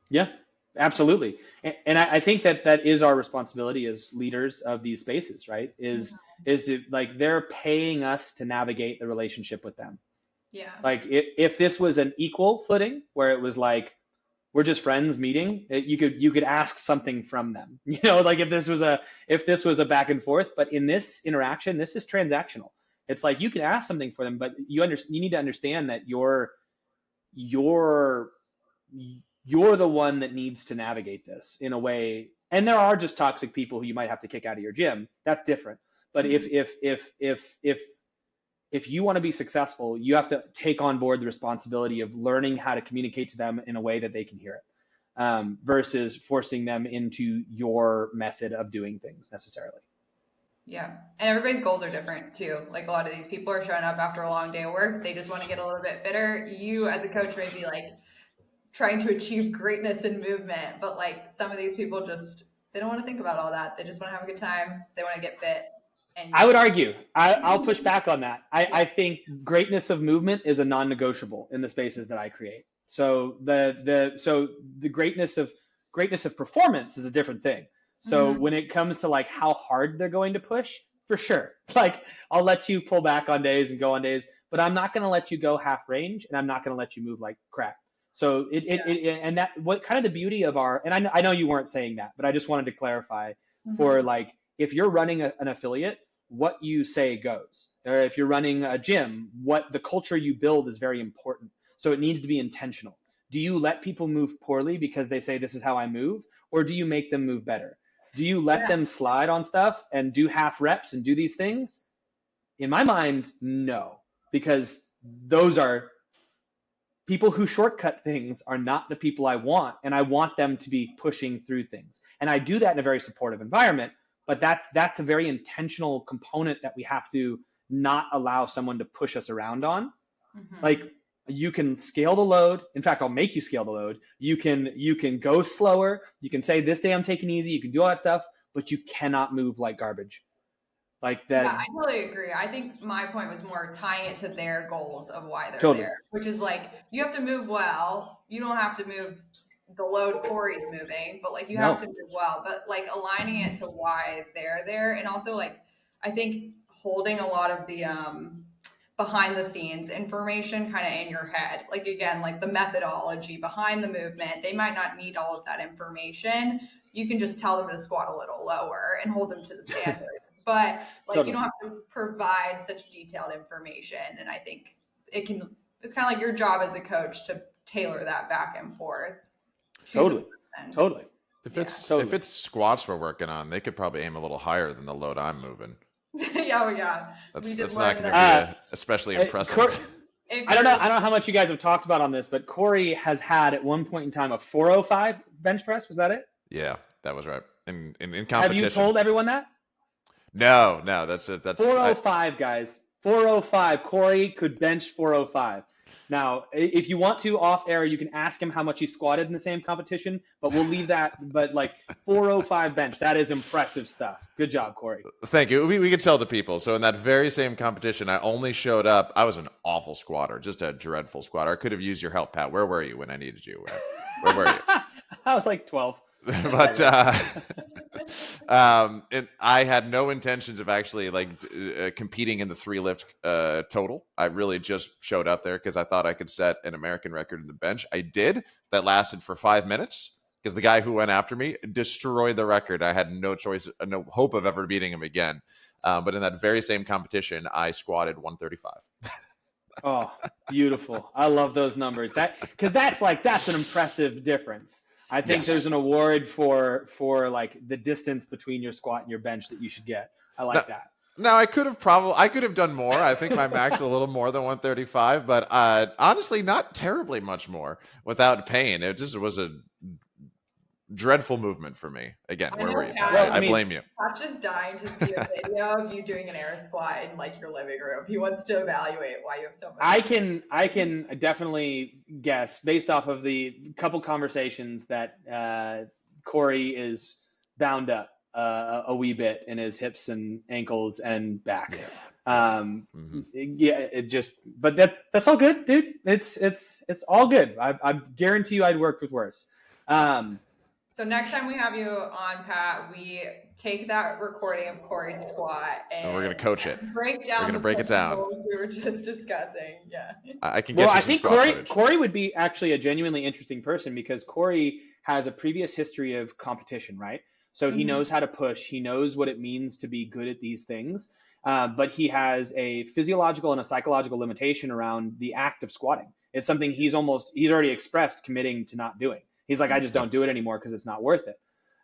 Yeah, absolutely. And I think that is our responsibility as leaders of these spaces, right? Is to like they're paying us to navigate the relationship with them.
Yeah.
Like if this was an equal footing where it was like we're just friends meeting, you could ask something from them. Like if this was a back and forth, but in this interaction, this is transactional. It's like you can ask something for them, but you need to understand that you're the one that needs to navigate this in a way. And there are just toxic people who you might have to kick out of your gym. That's different. But if you want to be successful, you have to take on board the responsibility of learning how to communicate to them in a way that they can hear it, versus forcing them into your method of doing things necessarily.
Yeah. And everybody's goals are different too. Like a lot of these people are showing up after a long day of work. They just want to get a little bit fitter. You as a coach may be like trying to achieve greatness in movement, but like some of these people they don't want to think about all that. They just want to have a good time. They want to get fit. And
I would argue, I'll push back on that. I think greatness of movement is a non-negotiable in the spaces that I create. So the greatness of performance is a different thing. So when it comes to like how hard they're going to push, for sure, like I'll let you pull back on days and go on days, but I'm not going to let you go half range, and I'm not going to let you move like crap. So and that what kind of the beauty of and I know you weren't saying that, but I just wanted to clarify for like if you're running an affiliate, what you say goes. Or if you're running a gym, what the culture you build is very important. So it needs to be intentional. Do you let people move poorly because they say this is how I move, or do you make them move better? Do you let them slide on stuff and do half reps and do these things? In my mind, no, because those are people who shortcut things are not the people I want, and I want them to be pushing through things. And I do that in a very supportive environment, but that's a very intentional component that we have to not allow someone to push us around on. Like you can scale the load. In fact, I'll make you scale the load. You can go slower. You can say this day I'm taking easy. You can do all that stuff, but you cannot move like garbage. Like that.
Yeah, I totally agree. I think my point was more tying it to their goals of why they're
Totally.
there, which is like you have to move well. You don't have to move the load Corey's moving, but like you have to move well. But like aligning it to why they're there, and also like I think holding a lot of the behind the scenes information kind of in your head. Like again, like the methodology behind the movement, they might not need all of that information. You can just tell them to squat a little lower and hold them to the standard. But like you don't have to provide such detailed information. And I think it's kind of like your job as a coach to tailor that back and forth.
Totally.
If it's squats we're working on, they could probably aim a little higher than the load I'm moving.
Yeah.
That's not going to be especially impressive.
I don't know how much you guys have talked about on this, but Corey has had at one point in time a 405 bench press. Was that it?
Yeah, that was right. In competition.
Have you told everyone that?
No, that's it. That's
405, guys. 405. Corey could bench 405. Now, if you want to off air, you can ask him how much he squatted in the same competition, but we'll leave that. But like 405 bench, that is impressive stuff. Good job, Corey.
Thank you. We could tell the people. So in that very same competition, I only showed up. I was an awful squatter, just a dreadful squatter. I could have used your help, Pat. Where were you when I needed you? Where were you?
I was like 12.
But And I had no intentions of actually like competing in the 3 lift total. I really just showed up there because I thought I could set an American record in the bench. I did. That lasted for 5 minutes because the guy who went after me destroyed the record. I had no choice, no hope of ever beating him again. But in that very same competition, I squatted 135.
Oh, beautiful. I love those numbers. Because that's an impressive difference. I think there's
Yes.
an award for like the distance between your squat and your bench that you should get. I like that.
Now I could have done more. I think my max is a little more than 135, but honestly, not terribly much more without pain. It just was a dreadful movement for me. Again,
I
where
know,
were you?
Pat.
Well,
I blame you.
Pat's just dying to see a video of you doing an air squat in like your living room. He wants to evaluate why you have so much.
I can definitely guess based off of the couple conversations that Corey is bound up a wee bit in his hips and ankles and back. It just, but that's all good, dude. It's all good. I guarantee you I'd worked with worse.
So next time we have you on, Pat, we take that recording of Corey's squat and
we're gonna coach it.
Break down.
We're gonna break it down.
We were just discussing. Yeah.
I can get you
I
some
think
squat footage.
Corey would be actually a genuinely interesting person because Corey has a previous history of competition, right? So he knows how to push. He knows what it means to be good at these things. But he has a physiological and a psychological limitation around the act of squatting. It's something he's already expressed committing to not doing. He's like, I just don't do it anymore because it's not worth it.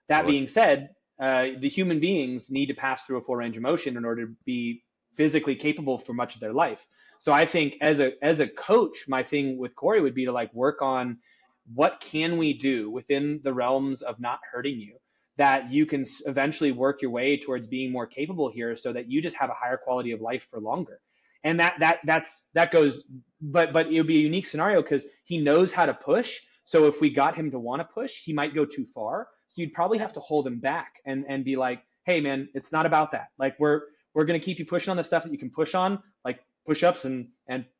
That being said, the human beings need to pass through a full range of motion in order to be physically capable for much of their life. So I think as a coach, my thing with Corey would be to like work on what can we do within the realms of not hurting you that you can eventually work your way towards being more capable here so that you just have a higher quality of life for longer. And that goes, but it would be a unique scenario because he knows how to push. So if we got him to want to push, he might go too far. So you'd probably have to hold him back and be like, hey man, it's not about that. Like we're going to keep you pushing on the stuff that you can push on, like push-ups and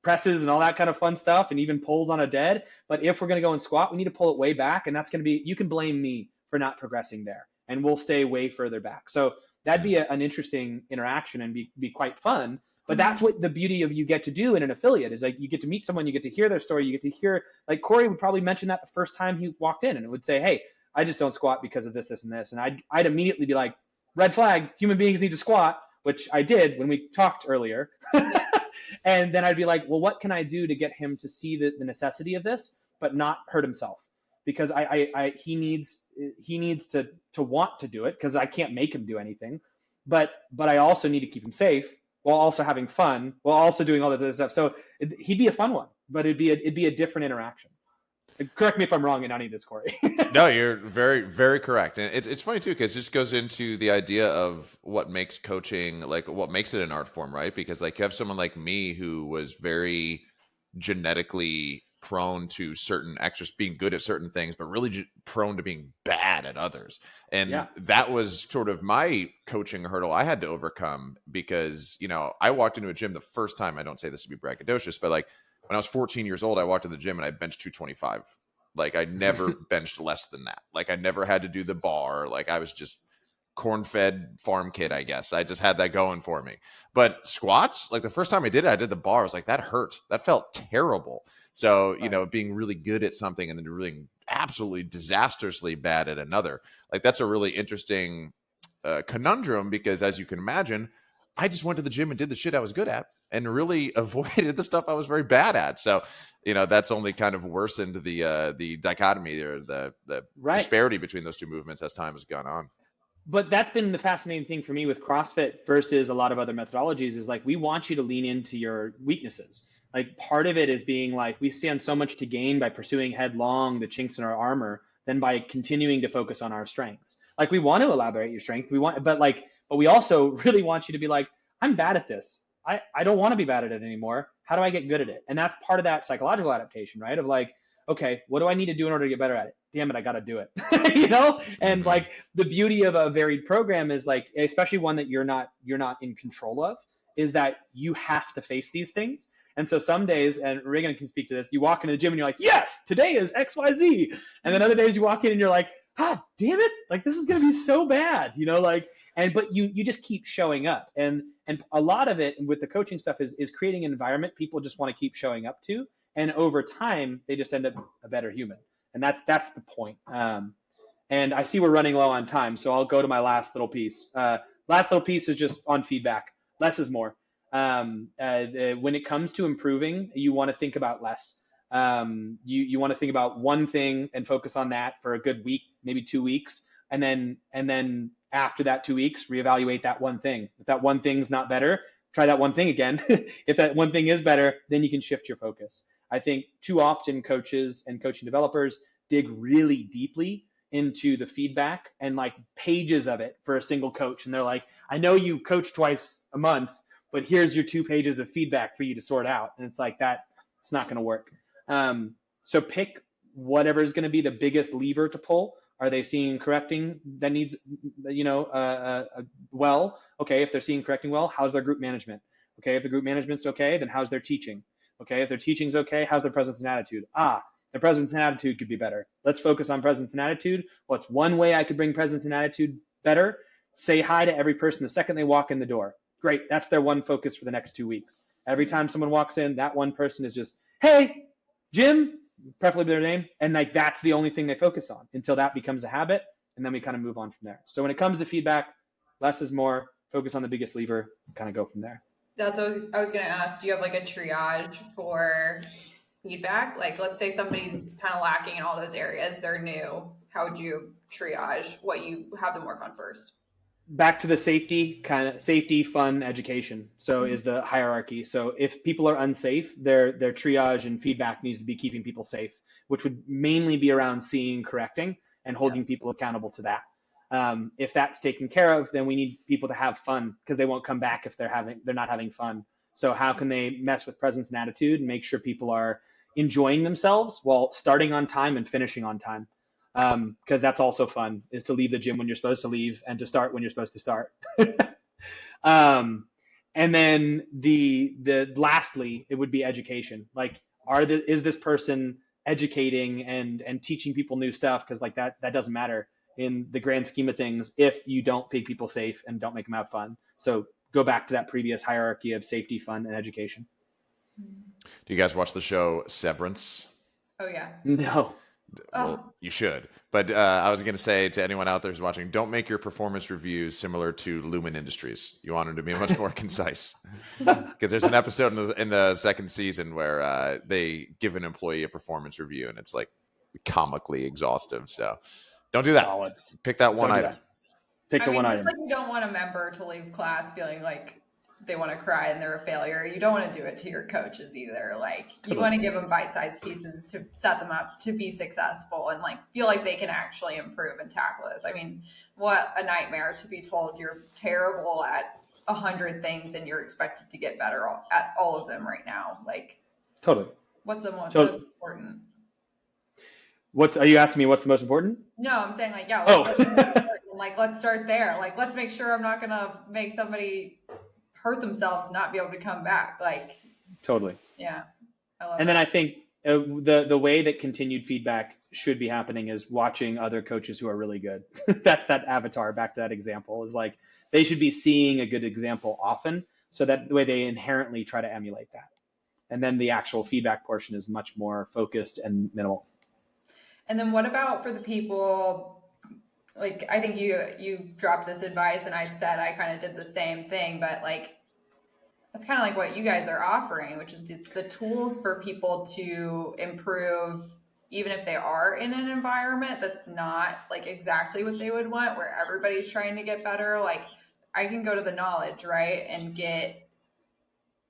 presses and all that kind of fun stuff and even pulls on a dead. But if we're going to go and squat, we need to pull it way back. And that's going to be, you can blame me for not progressing there and we'll stay way further back. So that'd be an interesting interaction and be quite fun. But that's what the beauty of you get to do in an affiliate is like you get to meet someone, you get to hear their story, you get to hear, like Corey would probably mention that the first time he walked in and it would say, hey, I just don't squat because of this, this, and this. And I'd immediately be like, red flag, human beings need to squat, which I did when we talked earlier. And then I'd be like, well, what can I do to get him to see the necessity of this, but not hurt himself? Because he needs to want to do it because I can't make him do anything. But I also need to keep him safe while also having fun, while also doing all this other stuff. So he'd be a fun one, but it'd be a different interaction. Correct me if I'm wrong in any of this, Corey.
No, you're very, very correct. And it's funny too, because this goes into the idea of what makes coaching, like what makes it an art form, right? Because like you have someone like me who was very genetically prone to certain exercise, being good at certain things, but really prone to being bad at others. And that was sort of my coaching hurdle I had to overcome because, I walked into a gym the first time, I don't say this to be braggadocious, but like when I was 14 years old, I walked to the gym and I benched 225. Like I never benched less than that. Like I never had to do the bar. Like I was just corn-fed farm kid, I guess. I just had that going for me. But squats, like the first time I did it, I did the bar. I was like, that hurt. That felt terrible. So, being really good at something and then really absolutely disastrously bad at another, like that's a really interesting conundrum because as you can imagine, I just went to the gym and did the shit I was good at and really avoided the stuff I was very bad at. So, that's only kind of worsened the dichotomy or the disparity between those two movements as time has gone on.
But that's been the fascinating thing for me with CrossFit versus a lot of other methodologies is like, we want you to lean into your weaknesses. Like part of it is being like, we stand so much to gain by pursuing headlong the chinks in our armor than by continuing to focus on our strengths. Like we want to elaborate your strength. But we also really want you to be like, I'm bad at this. I don't want to be bad at it anymore. How do I get good at it? And that's part of that psychological adaptation, right? Of like, okay, what do I need to do in order to get better at it? Damn it, I got to do it, And like the beauty of a varied program is like, especially one that you're not in control of, is that you have to face these things. And so some days, and Reagan can speak to this, you walk into the gym and you're like, yes, today is XYZ. And then other days you walk in and you're like, ah, damn it, like this is gonna be so bad, like, but you just keep showing up, and a lot of it with the coaching stuff is creating an environment people just want to keep showing up to, and over time they just end up a better human, and that's the point. And I see we're running low on time, so I'll go to my last little piece. Last little piece is just on feedback. Less is more. When it comes to improving, you want to think about less. You want to think about one thing and focus on that for a good week, maybe 2 weeks, and then after that 2 weeks, reevaluate that one thing. If that one thing's not better, try that one thing again. If that one thing is better, then you can shift your focus. I think too often coaches and coaching developers dig really deeply into the feedback and like pages of it for a single coach. And they're like, I know you coach twice a month, but here's your 2 pages of feedback for you to sort out. And it's like that, it's not going to work. So pick whatever is going to be the biggest lever to pull. Are they seeing correcting that needs, well? Okay, if they're seeing correcting well, how's their group management? Okay, if the group management's okay, then how's their teaching? Okay, if their teaching's okay, how's their presence and attitude? Their presence and attitude could be better. Let's focus on presence and attitude. What's one way I could bring presence and attitude better? Say hi to every person the second they walk in the door. Great, that's their one focus for the next 2 weeks. Every time someone walks in, that one person is just, hey, Jim, preferably their name, and like that's the only thing they focus on until that becomes a habit, and then we kind of move on from there. So when it comes to feedback, less is more, focus on the biggest lever, kind of go from there.
That's what I was going to ask. Do you have like a triage for feedback? Like, let's say somebody's kind of lacking in all those areas, they're new. How would you triage what you have them work on first?
Back to the safety, fun, education. So is the hierarchy. So if people are unsafe, their triage and feedback needs to be keeping people safe, which would mainly be around seeing, correcting, and holding people accountable to that. If that's taken care of, then we need people to have fun because they won't come back if they're not having fun. So how can they mess with presence and attitude and make sure people are enjoying themselves while starting on time and finishing on time? Because that's also fun, is to leave the gym when you're supposed to leave and to start when you're supposed to start. And then the lastly, it would be education. Like, is this person educating and teaching people new stuff? Because like that doesn't matter in the grand scheme of things if you don't make people safe and don't make them have fun. So go back to that previous hierarchy of safety, fun, and education.
Do you guys watch the show Severance?
Oh yeah.
No.
Well, you should. But I was going to say to anyone out there who's watching, don't make your performance reviews similar to Lumen Industries. You want them to be much more concise. Because there's an episode in the second season where they give an employee a performance review, and it's like comically exhaustive. So don't do that.
Solid.
Pick that one item.
Pick the one item.
Like, you don't want a member to leave class feeling like they want to cry and they're a failure. You don't want to do it to your coaches either. Like, you want to give them bite-sized pieces to set them up to be successful and like feel like they can actually improve and tackle this. I mean, what a nightmare to be told you're terrible at 100 things and you're expected to get better at all of them right now. Like,
totally.
What's the most important?
Are you asking me what's the most important?
No, I'm saying like, yeah. Like, let's start there. Like, let's make sure I'm not going to make somebody hurt themselves, not be able to come back. Like,
totally.
Yeah. I love
and
that.
Then I think the way that continued feedback should be happening is watching other coaches who are really good. That's that avatar, back to that example, is like they should be seeing a good example often so that the way they inherently try to emulate that. And then the actual feedback portion is much more focused and minimal.
And then what about for the people, like, I think you dropped this advice and I said I kind of did the same thing, but like, that's kind of like what you guys are offering, which is the tools for people to improve, even if they are in an environment that's not like exactly what they would want, where everybody's trying to get better. Like, I can go to the knowledge, right? And get.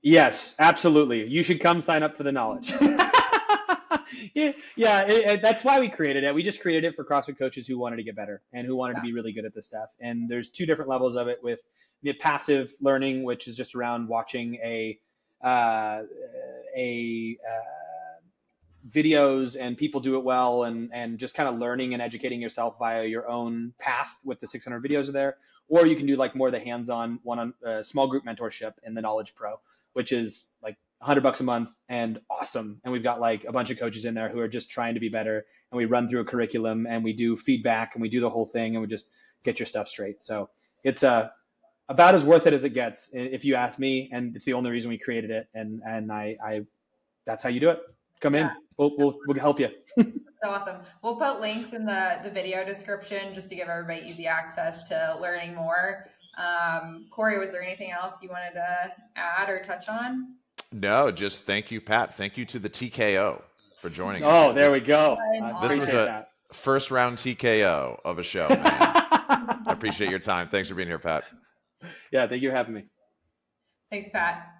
Yes, absolutely. You should come sign up for the knowledge. That's why we created it. We just created it for CrossFit coaches who wanted to get better and who wanted to be really good at this stuff. And there's 2 different levels of it, with the passive learning, which is just around watching videos and people do it well, and just kind of learning and educating yourself via your own path with the 600 videos are there. Or you can do like more of the hands-on small group mentorship in the Knowledge Pro, which is like $100 a month and awesome. And we've got like a bunch of coaches in there who are just trying to be better. And we run through a curriculum and we do feedback and we do the whole thing and we just get your stuff straight. So it's about as worth it as it gets, if you ask me. And it's the only reason we created it. And I that's how you do it. Come in. We'll help you.
So awesome. We'll put links in the video description just to give everybody easy access to learning more. Corey, was there anything else you wanted to add or touch on?
No, just thank you, Pat. Thank you to the TKO for joining us.
Oh, there we go.
This was a first round TKO of a show, man. I appreciate your time. Thanks for being here, Pat.
Yeah, thank you for having me.
Thanks, Pat.